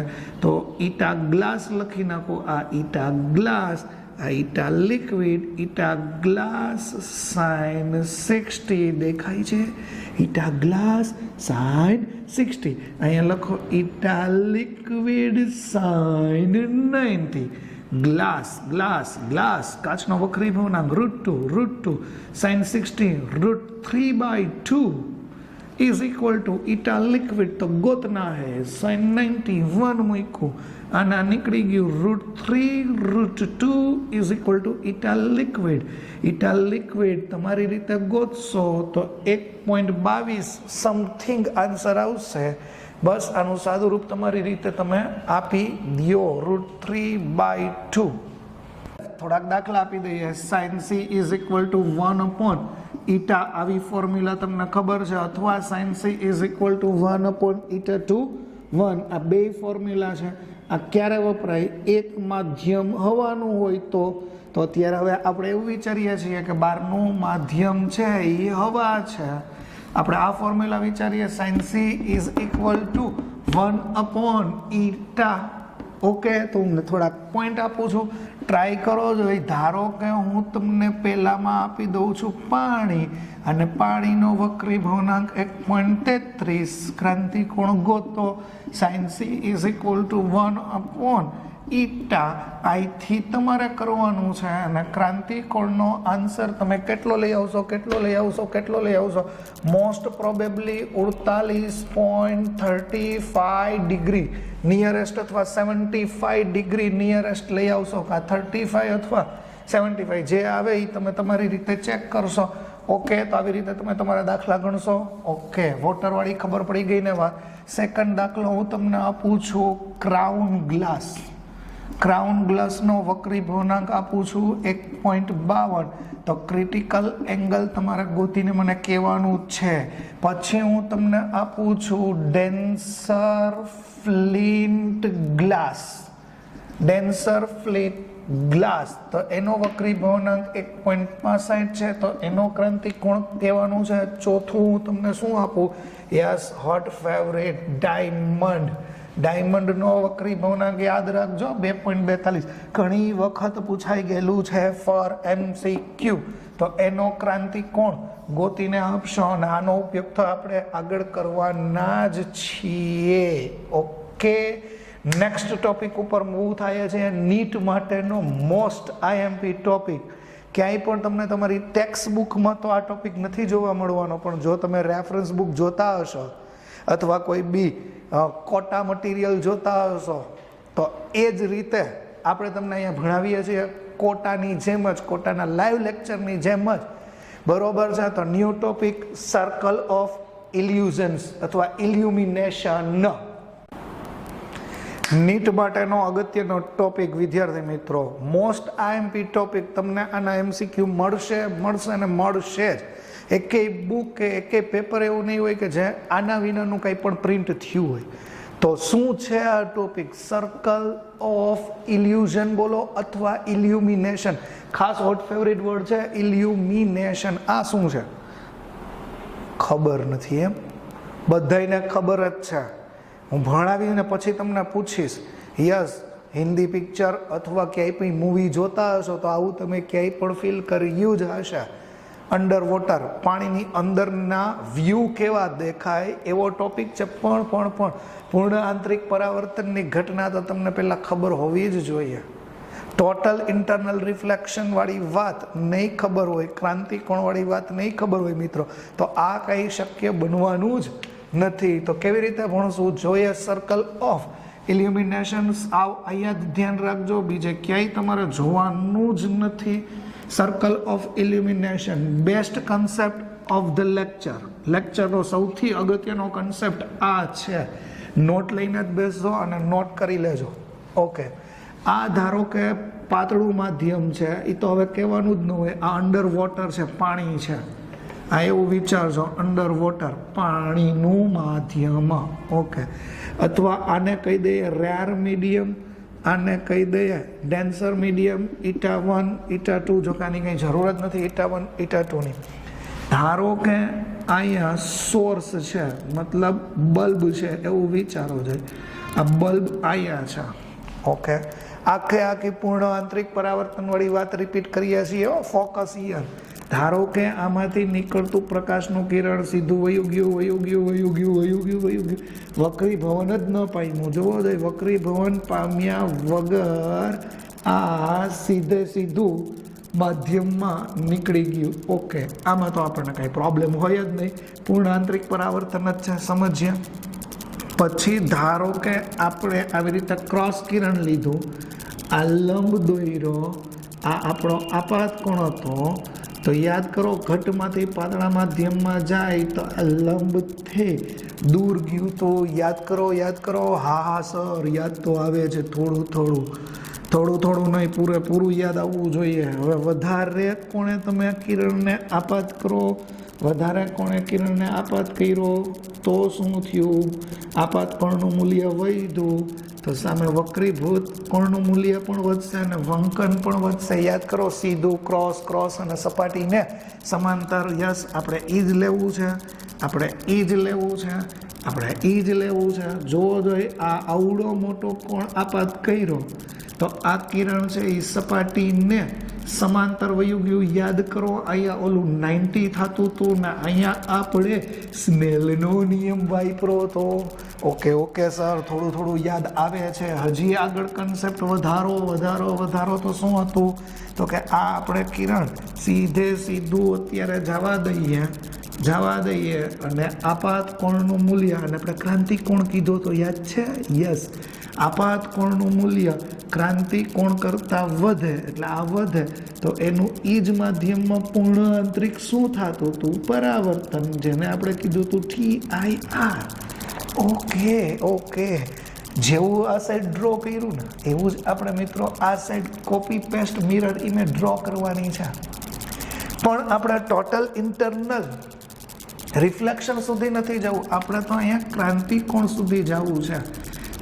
તો ઈટા ગ્લાસ લખી નાખો. આ ઈટા ગ્લાસ, આ eta liquid, eta glass sine 60 દેખાય છે. Eta glass sine 60. અહીંયા લખો eta liquid sine 90. Glass glass glass કાચનો વક્રી ભવનાંક √2 sine 60 √3/2 is equal to eta liquid तो गोतना है साइन 91 મૂક્યું. આના નીકળી ગયું √3 √2 is equal to eta liquid. Eta liquid તમારી રીતે ગોતશો તો 1.22 સમથિંગ આન્સર આવશે. બસ આનું સાદું રૂપ તમારી રીતે તમે આપી દો √3/2. થોડાક દાખલા આપી દઈએ. Sine c is equal to 1 eta, આવી ફોર્મ્યુલા તમને ખબર છે, અથવા sine c is equal to 1/eta2 1. આ બે ફોર્મ્યુલા છે. આ ક્યારે વપરાય? એક માધ્યમ હવાનું હોય તો તો અત્યારે હવે આપણે એવું વિચારીએ છીએ કે બહારનું માધ્યમ છે એ હવા છે. આપણે આ ફોર્મ્યુલા વિચારીએ, sin c is equal to 1/η. Okay, તો હું થોડાક પોઈન્ટ આપું છું, ટ્રાય કરો. જો ધારો કે હું તમને પહેલામાં આપી દઉં છું પાણી, અને પાણીનો વક્રી ભવનાંક 1.33, ક્રાંતિ કોણ ગોતો. sin c is equal to 1/η. અહીંથી તમારે કરવાનું છે, અને ક્રાંતિ કોણનો આન્સર તમે કેટલો લઈ આવશો? મોસ્ટ પ્રોબેબલી 48.35 ડિગ્રી નિયરેસ્ટ, અથવા 75 ડિગ્રી નિયરેસ્ટ લઈ આવશો, કાં 35 અથવા 75 જે આવે એ તમે તમારી રીતે ચેક કરશો. ઓકે, તો આવી રીતે તમે તમારા દાખલા ગણશો. ઓકે, વોટરવાળી ખબર પડી ગઈ ને વાત. સેકન્ડ દાખલો હું તમને આપું છું, ક્રાઉન ગ્લાસનો વક્રી ભવનાંક આપું છું 1.52. તો ક્રિટિકલ એંગલ તમારે ગોતીને મને કહેવાનું છે. પછી હું તમને આપું છું ડેન્સર ફ્લિન્ટ ગ્લાસ, તો એનો વક્રી ભવનાંક 1.65 છે. તો એનો ક્રાંતિ કોણ કહેવાનું છે. ચોથું હું તમને શું આપું? યસ, હોટ ફેવરેટ ડાયમંડનો વક્રી ભવનાંક યાદ રાખજો 2.42. ઘણી વખત પૂછાઈ ગયેલું છે ફોર MCQ. તો એનો ક્રાંતિ કોણ ગોતીને આપશો, અને આનો ઉપયોગ તો આપણે આગળ કરવાના જ છીએ. ઓકે, નેક્સ્ટ ટોપિક ઉપર મૂવ થાય છે. નીટ માટેનો મોસ્ટ IMP ટોપિક. ક્યાંય પણ તમને તમારી ટેક્સ્ટ બુકમાં તો આ ટોપિક નથી જોવા મળવાનો, પણ જો તમે રેફરન્સ બુક જોતા હશો અથવા કોઈ બી કોટા મટીરિયલ જોતા હશો, તો એ જ રીતે આપણે તમને અહીંયા ભણાવીએ છીએ કોટાની જેમ જ, કોટાના લાઈવ લેક્ચરની જેમ જ. બરોબર છે? તો ન્યૂ ટોપિક, સર્કલ ઓફ ઇલ્યુઝન્સ અથવા ઇલ્યુમિનેશન. નીટ માટેનો અગત્યનો ટોપિક વિદ્યાર્થી મિત્રો, મોસ્ટ IMP ટોપિક. તમને આના MCQ મળશે જ. એકેય બુક કે એકેય પેપર એવું નહીં હોય કે જે આના વિનાનું કંઈ પણ પ્રિન્ટ થયું હોય. તો શું છે આ ટોપિક? સર્કલ ઓફ ઇલ્યુઝન બોલો, અથવા ઇલ્યુમિનેશન. ખાસ હોટ ફેવરિટ વર્ડ છે ઇલ્યુમિનેશન. આ શું છે ખબર નથી એમ? બધાયને ખબર જ છે. હું ભણાવીને પછી તમને પૂછીશ. યસ, હિન્દી પિક્ચર અથવા ક્યાંય પણ મૂવી જોતા હશો તો આવું તમે ક્યાંય પણ ફીલ કર્યું જ હશે. અંડર વોટર, પાણીની અંદરના વ્યૂ કેવા દેખાય એવો ટોપિક છે. પણ પૂર્ણ આંતરિક પરાવર્તનની ઘટના તો તમને પહેલાં ખબર હોવી જ જોઈએ. ટોટલ ઇન્ટરનલ રિફ્લેક્શન વાળી વાત નહીં ખબર હોય, ક્રાંતિકોણ વાળી વાત નહીં ખબર હોય મિત્રો, તો આ કંઈ શક્ય બનવાનું જ નથી. તો કેવી રીતે ભણશું? જોઈએ સર્કલ ઓફ ઇલ્યુમિનેશન. અહીંયા ધ્યાન રાખજો, બીજે ક્યાંય તમારે જોવાનું જ નથી. Circle of illumination, best concept of the લેક્ચરનો સૌથી અગત્યનો કન્સેપ્ટ આ છે. નોટ લઈને જ બેસજો અને નોટ કરી લેજો. ઓકે, આ ધારો કે પાતળું માધ્યમ છે, એ તો હવે કહેવાનું જ ન હોય. આ અંડર વોટર છે, પાણી છે. આ એવું વિચારજો, અંડર વોટર, પાણીનું માધ્યમ. ઓકે, અથવા આને કહી દઈએ રેર મીડિયમ, આને કહી દઈએ ડેન્સર મીડિયમ, η1 η2. જો કે આની કંઈ જરૂર જ નથી η1 η2ની. ધારો કે અહીંયા સોર્સ છે, મતલબ બલ્બ છે એવું વિચારો છે. આ બલ્બ અહીંયા છે. ઓકે, આખી પૂર્ણ આંતરિક પરાવર્તનવાળી વાત રિપીટ કરીએ છીએ. Focus here. ધારો કે આમાંથી નીકળતું પ્રકાશનું કિરણ સીધું વયું ગયું, વક્રી ભવન જ ન પામ્યું. જોવો જોઈએ, વક્રી ભવન પામ્યા વગર આ સીધું માધ્યમમાં નીકળી ગયું. ઓકે, આમાં તો આપણને કાંઈ પ્રોબ્લેમ હોય જ નહીં, પૂર્ણ આંતરિક પરાવર્તન જ છે, સમજ્યા. પછી ધારો કે આપણે આવી રીતે ક્રોસ કિરણ લીધું, આ લંબ દોર્યો, આ આપણો આપાત કોણ હતો. તો યાદ કરો, ઘટમાંથી પાતળા માધ્યમમાં જાય તો આ લંબથી દૂર ગયું. તો યાદ કરો. હા સર, યાદ તો આવે છે થોડું નહીં, પૂરેપૂરું યાદ આવવું જોઈએ. હવે વધારે કોણે તમે કિરણને આપાત કરો, વધારે કોણે કિરણને આપાત કર્યો તો શું થયું? આપાત કોણનું મૂલ્ય વધ્યું, તો સામે વક્રીભૂત કોણનું મૂલ્ય પણ વધશે અને વંકન પણ વધશે. યાદ કરો, સીધું, ક્રોસ, ક્રોસ અને સપાટીને સમાંતર. યસ, આપણે ઈ જ લેવું છે, આપણે ઈ જ લેવું છે, આપણે ઈ જ લેવું છે. જો જોઈએ આ આવડો મોટો કોણ આપાત કર્યો તો આ કિરણ છે એ સપાટીને સમાંતર વયું ગયું. યાદ કરો, અહીંયા ઓલું 90 થતું હતું ને અહીંયા આપણે સ્નેલનો નિયમ વાપરો તો. ઓકે સર, થોડું થોડું યાદ આવે છે. હજી આગળ કન્સેપ્ટ વધારો તો શું હતું? તો કે આ આપણે કિરણ સીધું અત્યારે જવા દઈએ અને આપાત કોણનું મૂલ્ય, અને આપણે ક્રાંતિ કોણ કીધો તો યાદ છે? યસ, આપાત કોણનું મૂલ્ય ક્રાંતિ કોણ કરતાં વધે, એટલે આ વધે તો એનું ઈ જ માધ્યમમાં પૂર્ણ આંતરિક શું થતું હતું? પરાવર્તન, જેને આપણે કીધું હતું TIR. ઓકે, જેવું આ સાઈડ ડ્રો કર્યું ને એવું જ આપણે મિત્રો આ side copy paste mirror image draw કરવાની છે. પણ આપણે ટોટલ ઇન્ટરનલ રિફ્લેક્શન સુધી નથી જવું, આપણે તો અહીંયા ક્રાંતિ કોણ સુધી જવું છે.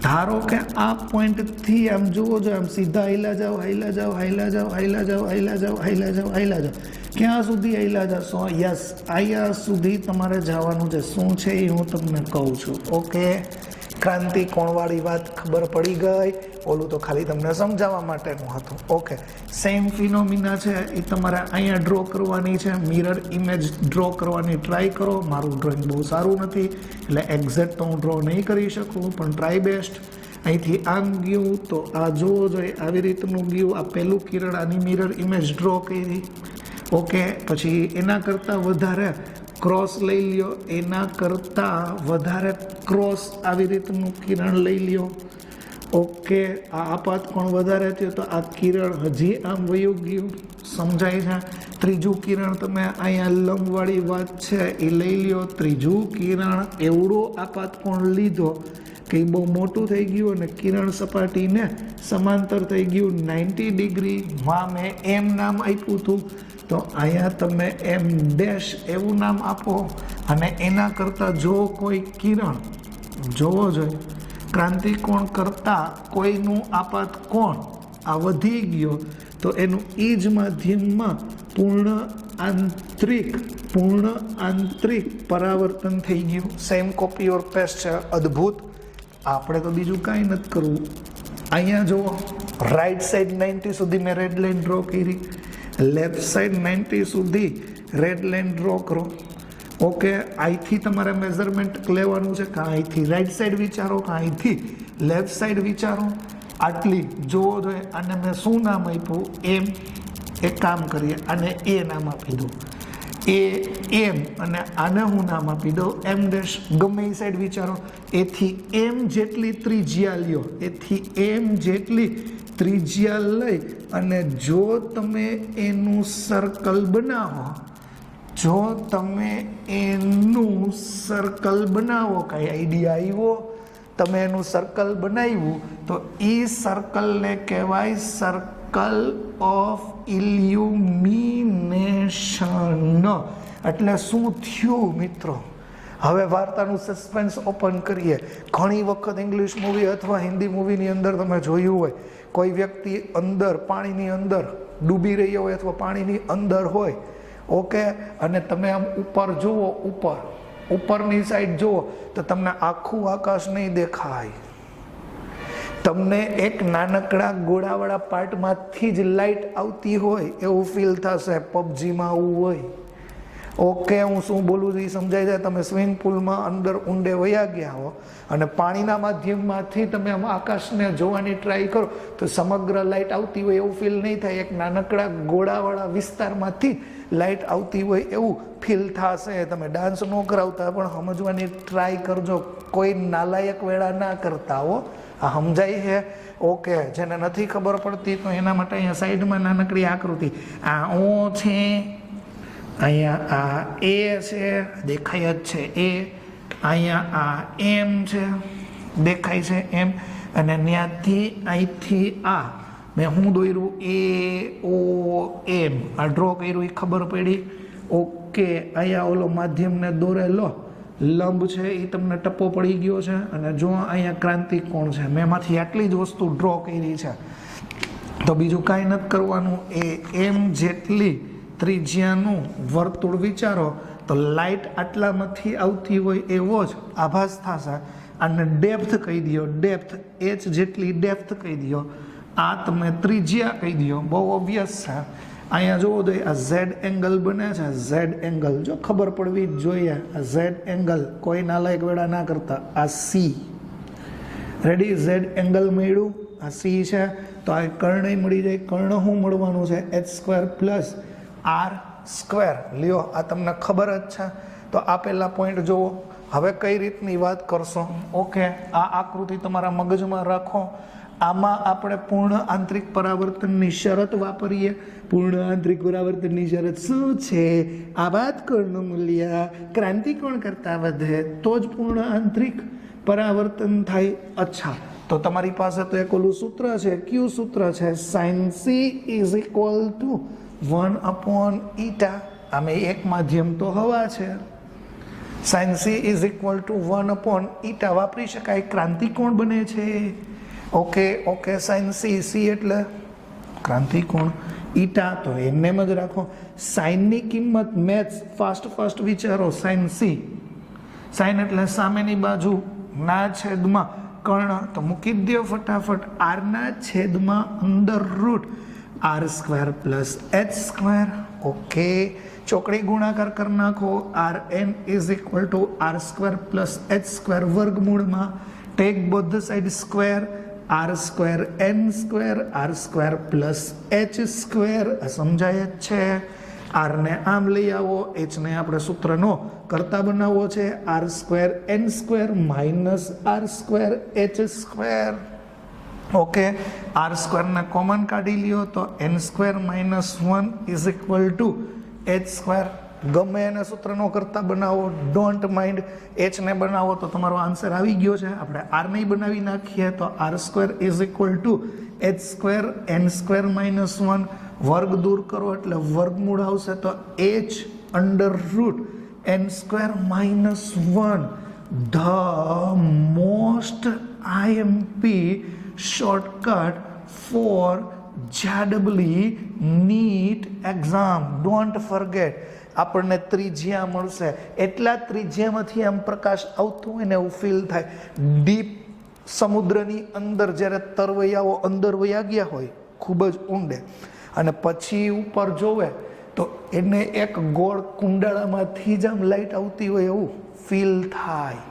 ધારો કે આ પોઈન્ટથી આમ જુઓ છો, આમ સીધા હાઈલા જાઓ. ક્યાં સુધી હાઈલા જશો? યસ, અહીંયા સુધી તમારે જવાનું છે. શું છે એ હું તમને કહું છું. ઓકે, ક્રાંતિ કોણવાળી વાત ખબર પડી ગઈ. ઓલું તો ખાલી તમને સમજાવવા માટેનું હતું. ઓકે, સેમ ફિનોમિના છે એ તમારે અહીંયા ડ્રો કરવાની છે. મિરર ઇમેજ ડ્રો કરવાની ટ્રાય કરો. મારું ડ્રોઈંગ બહુ સારું નથી એટલે એક્ઝેક્ટ તો હું ડ્રો નહીં કરી શકું, પણ ટ્રાય બેસ્ટ. અહીંથી આમ ગયું તો આ જોવો જોઈએ, આવી રીતનું ગયું. આ પહેલું કિરણ, આની મિરર ઇમેજ ડ્રો કરી. ઓકે, પછી એના કરતાં વધારે ક્રોસ લઈ લ્યો, એના કરતાં વધારે ક્રોસ આવી રીતનું કિરણ લઈ લ્યો. ઓકે, આ આપાત કોણ વધારે થયો તો આ કિરણ હજી આમ વયું ગયું. સમજાય છે? ત્રીજું કિરણ તમે અહીંયા લંબવાળી વાત છે એ લઈ લ્યો. ત્રીજું કિરણ એવડો આપાત કોણ લીધો કે એ બહુ મોટું થઈ ગયું અને કિરણ સપાટીને સમાંતર થઈ ગયું 90 ડિગ્રી. મેં એમ નામ આપ્યું હતું, તો અહીંયા તમે એમ ડેશ એવું નામ આપો. અને એના કરતાં જો કોઈ કિરણ જોવો જોઈએ ક્રાંતિકોણ કરતાં કોઈનું આપાત કોણ આ વધી ગયો તો એનું ઈ જ માધ્યમમાં પૂર્ણ આંતરિક પરાવર્તન થઈ ગયું. સેમ કોપી ઓર પેસ્ટ છે. અદ્ભુત. આપણે તો બીજું કાંઈ નથી કરવું. અહીંયા જુઓ, રાઈટ સાઈડ 90 સુધી મેં રેડ લાઈન ડ્રો કરી, લેફ્ટ સાઈડ 90 સુધી રેડ લાઈન ડ્રો કરો. ઓકે, અહીંથી તમારે મેઝરમેન્ટ લેવાનું છે. કાં અહીંથી રાઈટ સાઈડ વિચારો, કાં અહીંથી લેફ્ટ સાઈડ વિચારો. આટલી જોવો જોઈએ. આને મેં શું નામ આપ્યું? એમ. એક કામ કરીએ, આને એ નામ આપી દો. એમ, અને આને હું નામ આપી દઉં એમ ડેશ. ગમે એ સાઈડ વિચારો. એથી એમ જેટલી ત્રિજ્યા લ્યો, એથી એમ જેટલી ત્રિજ્યા લઈ અને જો તમે એનું સર્કલ બનાવો, કાંઈ આઈડિયા આવ્યો? તમે એનું સર્કલ બનાવ્યું તો એ સર્કલને કહેવાય સર્કલ ઓફ ઇલ્યુમિનેશન. એટલે શું થયું મિત્રો? હવે વાર્તાનું સસ્પેન્સ ઓપન કરીએ. ઘણી વખત ઇંગ્લિશ મૂવી અથવા હિન્દી મૂવીની અંદર તમે જોયું હોય, કોઈ વ્યક્તિ અંદર પાણીની અંદર ડૂબી રહ્યો હોય અથવા પાણીની અંદર હોય. ઓકે, અને તમે આમ ઉપર જુઓ, ઉપરની સાઈડ જુઓ તો તમને આખું આકાશ નહીં દેખાય. તમને એક નાનકડા ગોળાવાળા પાર્ટમાંથી જ લાઇટ આવતી હોય એવું ફીલ થશે. પબજીમાં આવું હોય. ઓકે, હું શું બોલું છું એ સમજાય જાય? તમે સ્વિમિંગ પુલમાં અંદર ઊંડે વયા ગયા હો અને પાણીના માધ્યમમાંથી તમે આમ આકાશને જોવાની ટ્રાય કરો તો સમગ્ર લાઇટ આવતી હોય એવું ફીલ નહીં થાય. એક નાનકડા ગોળાવાળા વિસ્તારમાંથી લાઇટ આવતી હોય એવું ફીલ થશે. તમે ડાન્સ ન કરાવતા પણ સમજવાની ટ્રાય કરજો. કોઈ નાલાયક વેળા ના કરતા હો. આ સમજાય છે? ઓકે, જેને નથી ખબર પડતી તો એના માટે અહીંયા સાઈડમાં નાનકડી આકૃતિ. આ ઓ છે, અહીંયા આ એ છે, દેખાય જ છે એ. અહીંયા આ એમ છે, દેખાય છે એમ. અને ત્યાંથી અહીંથી આ મેં હું દોર્યું એમ. આ ડ્રો કર્યું એ ખબર પડી. ઓકે, અહીંયા ઓલો માધ્યમને દોરેલો લંબ છે એ તમને ટપ્પો પડી ગયો છે, અને જો અહીંયા ક્રાંતિકોણ છે. મેં એમાંથી આટલી જ વસ્તુ ડ્રો કરી છે. તો બીજું કાંઈ નથી કરવાનું. એ એમ જેટલી ત્રિજ્યાનું વર્તુળ વિચારો તો લાઇટ આટલામાંથી આવતી હોય એવો જ આભાસ થશે. અને ડેપ્થ કહી દો, ડેપ્થ એચ જેટલી ડેપ્થ કહી દો. આ તમે ત્રિજ્યા કહી દો. બહુ ઓબ્વિયસ છે. અહીંયા જોવો તો આ ઝેડ એંગલ બને છે. ઝેડ એંગલ જો ખબર પડવી જ જોઈએ. આ ઝેડ એંગલ કોઈ નાલાયક વેડા ના કરતા. આ સી રેડી, ઝેડ એંગલ મળ્યું. આ સી છે તો આ કર્ણ મળી જાય. કર્ણ શું મળવાનું છે? h² plus r². લ્યો, આ તમને ખબર જ છે. તો આ પહેલા પોઈન્ટ જુઓ. હવે કઈ રીતની વાત કરશો? ઓકે, આ આકૃતિ તમારા મગજમાં રાખો. આમાં આપણે પૂર્ણ આંતરિક પરાવર્તનની શરત વાપરીએ. પૂર્ણ આંતરિક પરાવર્તનની શરત શું છે? આઘાત કોણનું મૂલ્ય ક્રાંતિકોણ કરતાં વધે તો જ પૂર્ણ આંતરિક પરાવર્તન થાય. અચ્છા, તો તમારી પાસે તો એક ઓલું સૂત્ર છે. કયું સૂત્ર છે? sin c is equal to 1/η. આમે એક માધ્યમ તો હવા છે. sin c is equal to 1/η વાપરી શકાય. ક્રાંતિકોણ બને છે. ઓકે, sin c એટલે ક્રાંતિકોણ, ઈટા તો એમને જ રાખો. સાઇનની કિંમત મેથ્સ ફાસ્ટ વિચારો. sin c, સાઇન એટલે સામેની બાજુ ના છેદમાં કર્ણ, તો મૂકી દો ફટાફટ. r ના છેદમાં under route r² plus h². Okay, ચોકડી ગુણાકાર કરી નાખો. rn is equal to r² plus h² વર્ગમૂળમાં take both side square. r² n² r² plus h². આ સમજાય જ છે. r ને આમ લઈ આવો, h ને આપણે સૂત્રનો કરતા બનાવવો છે. r² n² minus r² h². Okay, r² ને કોમન કાઢી લ્યો તો n² minus 1 is equal two h². ગમે એને સૂત્રનો કરતા બનાવો, ડોન્ટ માઇન્ડ. h ને બનાવો તો તમારો આન્સર આવી ગયો છે. આપણે r ને બનાવી નાખીએ તો r² is equal two h² n² minus 1. વર્ગ દૂર કરો એટલે વર્ગમૂળ આવશે તો h under root n² minus 1. The most IMP shortcut for JEE NEET exam. Don't forget. આપણને ત્રિજ્યા મળશે. એટલા ત્રિજ્યામાંથી આમ પ્રકાશ આવતો હોય ને એવું ફીલ થાય. ડીપ સમુદ્રની અંદર જ્યારે તરવૈયાઓ અંદર વયા ગયા હોય ખૂબ જ ઊંડે, અને પછી ઉપર જોવે તો એને એક ગોળ કુંડાળામાંથી જ આમ લાઈટ આવતી હોય એવું ફીલ થાય.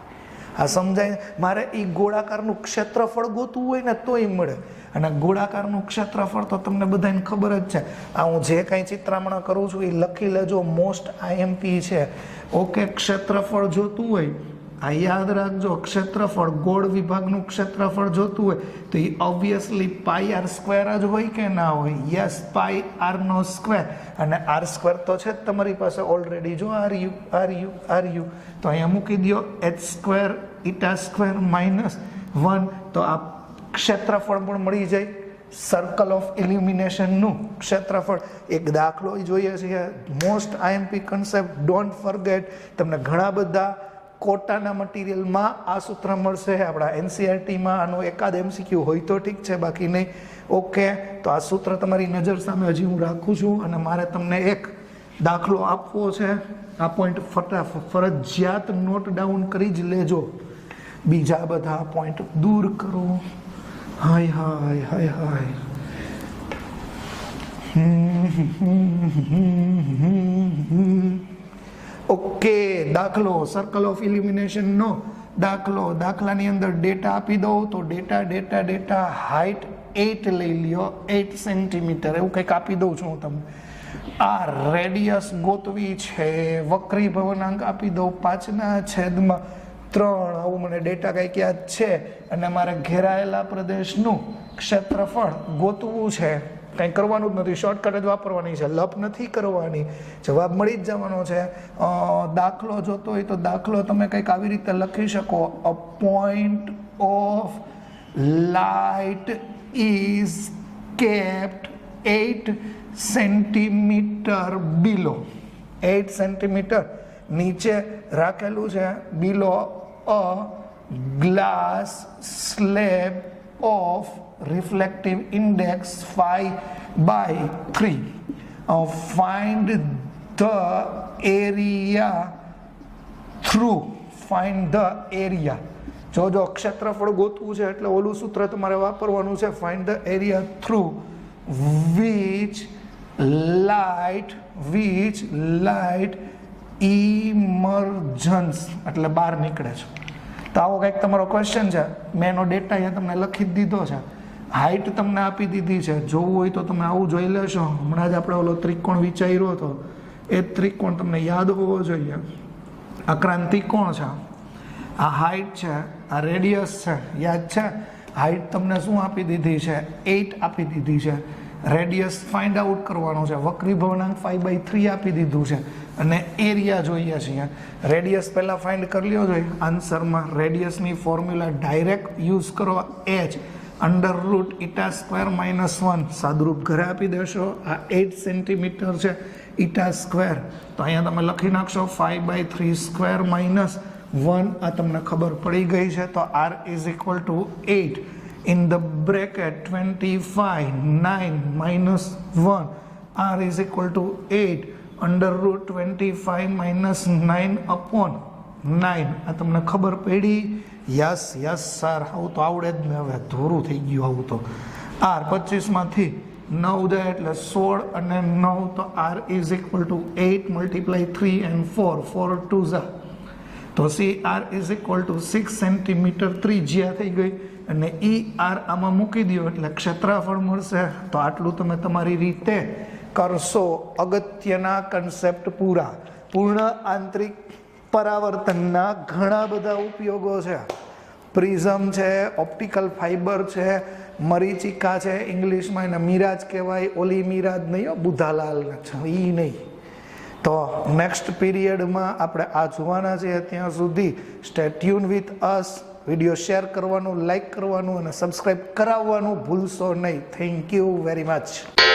આ સમજાય? મારે એ ગોળાકારનું ક્ષેત્રફળ ગોતવું હોય ને તોય મળે. અને ગોળાકારનું ક્ષેત્રફળ તો તમને બધાને ખબર જ છે. આ હું જે કાંઈ ચિત્રામણ કરું છું એ લખી લેજો. મોસ્ટ IMP છે. ઓકે, ક્ષેત્રફળ જોતું હોય, આ યાદ રાખજો. ક્ષેત્રફળ, ગોળ વિભાગનું ક્ષેત્રફળ જોતું હોય તો એ ઓબ્વિયસલી πr² જ હોય કે ના હોય? Yes, πr². અને r² તો છે જ તમારી પાસે ઓલરેડી. જો r u તો અહીંયા મૂકી દો h² η² માઇનસ 1. તો આ ક્ષેત્રફળ પણ મળી જાય. સર્કલ ઓફ ઇલ્યુમિનેશનનું ક્ષેત્રફળ. એક દાખલો જોઈએ છીએ. Most IMP concept, don't forget. તમને ઘણા બધા કોટાના મટીરિયલમાં આ સૂત્ર મળશે. આપણા NCERTમાં આનો એકાદ MCQ હોય તો ઠીક છે, બાકી નહીં. ઓકે, તો આ સૂત્ર તમારી નજર સામે હજી હું રાખું છું, અને મારે તમને એક દાખલો આપવો છે. આ પોઈન્ટ ફરજિયાત નોટ ડાઉન કરી જ લેજો. બીજા બધા પોઈન્ટ દૂર કરો. હાય હાય હાય હાય. ઓકે, દાખલો સર્કલ ઓફ ઇલ્યુમિનેશનનો દાખલો. દાખલાની અંદર ડેટા આપી દઉં તો ડેટા હાઇટ 8 લઈ લ્યો, 8 સેન્ટીમીટર એવું કંઈક આપી દઉં છું હું તમને. આ રેડિયસ ગોતવી છે. વક્રી ભવનાંક આપી દઉં 5/3. આવું મને ડેટા કંઈક યાદ છે. અને મારે ઘેરાયેલા પ્રદેશનું ક્ષેત્રફળ ગોતવું છે. કંઈ કરવાનું જ નથી, શોર્ટકટ જ વાપરવાની છે, લપ નથી કરવાની. જવાબ મળી જ જવાનો છે. દાખલો જોતો હોય તો દાખલો તમે કંઈક આવી રીતે લખી શકો. A point of light is kept 8 centimetre below. 8 centimetre નીચે રાખેલું છે below a glass slab of reflective index 5/3. Find the area through. Find the area. જો ક્ષેત્રફળ ગોતવું છે એટલે ઓલું સૂત્ર તમારે વાપરવાનું છે. Find the area through which light emergence એટલે બહાર નીકળે છે. તો આવો કંઈક તમારો ક્વેશ્ચન છે. મેં એનો ડેટા અહીંયા તમને લખી જ દીધો છે. હાઇટ તમને આપી દીધી છે. જોવું હોય તો તમે આવું જોઈ લેશો. હમણાં જ આપણે ઓલો ત્રિકોણ વિચાર્યો હતો એ ત્રિકોણ તમને યાદ હોવો જોઈએ. આક્રાંતિ કોણ છે? આ હાઇટ છે, આ રેડિયસ છે. યાદ છે? હાઇટ તમને શું આપી દીધી છે? 8 આપી દીધી છે. રેડિયસ ફાઇન્ડ આઉટ કરવાનો છે. વક્રી ભવનાંક 5/3 આપી દીધું છે. અને એરિયા જોઈએ છીએ. રેડિયસ પહેલાં ફાઇન્ડ કરી લ્યો જોઈએ આન્સરમાં. રેડિયસની ફોર્મ્યુલા ડાયરેક્ટ યુઝ કરો. h √η² -1 સાદુરૂપ ઘરે આપી દેશો. આ 8 સેન્ટીમીટર છે η². તો અહીંયા તમે લખી નાખશો 5/3² -1. આ તમને ખબર પડી ગઈ છે. તો r = 8 in the bracket 25 9 -1. r = 8 √25 -9/9. આ તમને ખબર પડી? Yes sir. આવું તો આવડે જ ને. હવે ધોરું થઈ ગયું આવું તો. r 25માંથી 9 જાય એટલે 16 અને 9 તો r = 8 × 3 and 4 4 2 તો r = 6 સેન્ટીમીટર ત્રિજ્યા થઈ ગઈ. અને r આમાં મૂકી દો એટલે ક્ષેત્રફળ મળશે. તો આટલું તમે તમારી રીતે કરશો. અગત્યના કન્સેપ્ટ પૂરા. પૂર્ણ આંતરિક પરાવર્તનના ઘણા બધા ઉપયોગો છે. પ્રિઝમ છે, ઓપ્ટિકલ ફાઇબર છે, મરીચિકા છે. ઇંગ્લિશમાં એને મિરાજ કહેવાય. ઓલી મિરાજ નહીં, બુધાલાલ છે એ નહીં. તો નેક્સ્ટ પીરિયડમાં આપણે આ જોવાના છીએ. ત્યાં સુધી stay tune with us. Video share કરવાનું, લાઈક કરવાનું અને સબસ્ક્રાઈબ કરાવવાનું ભૂલશો નહીં. Thank you very much.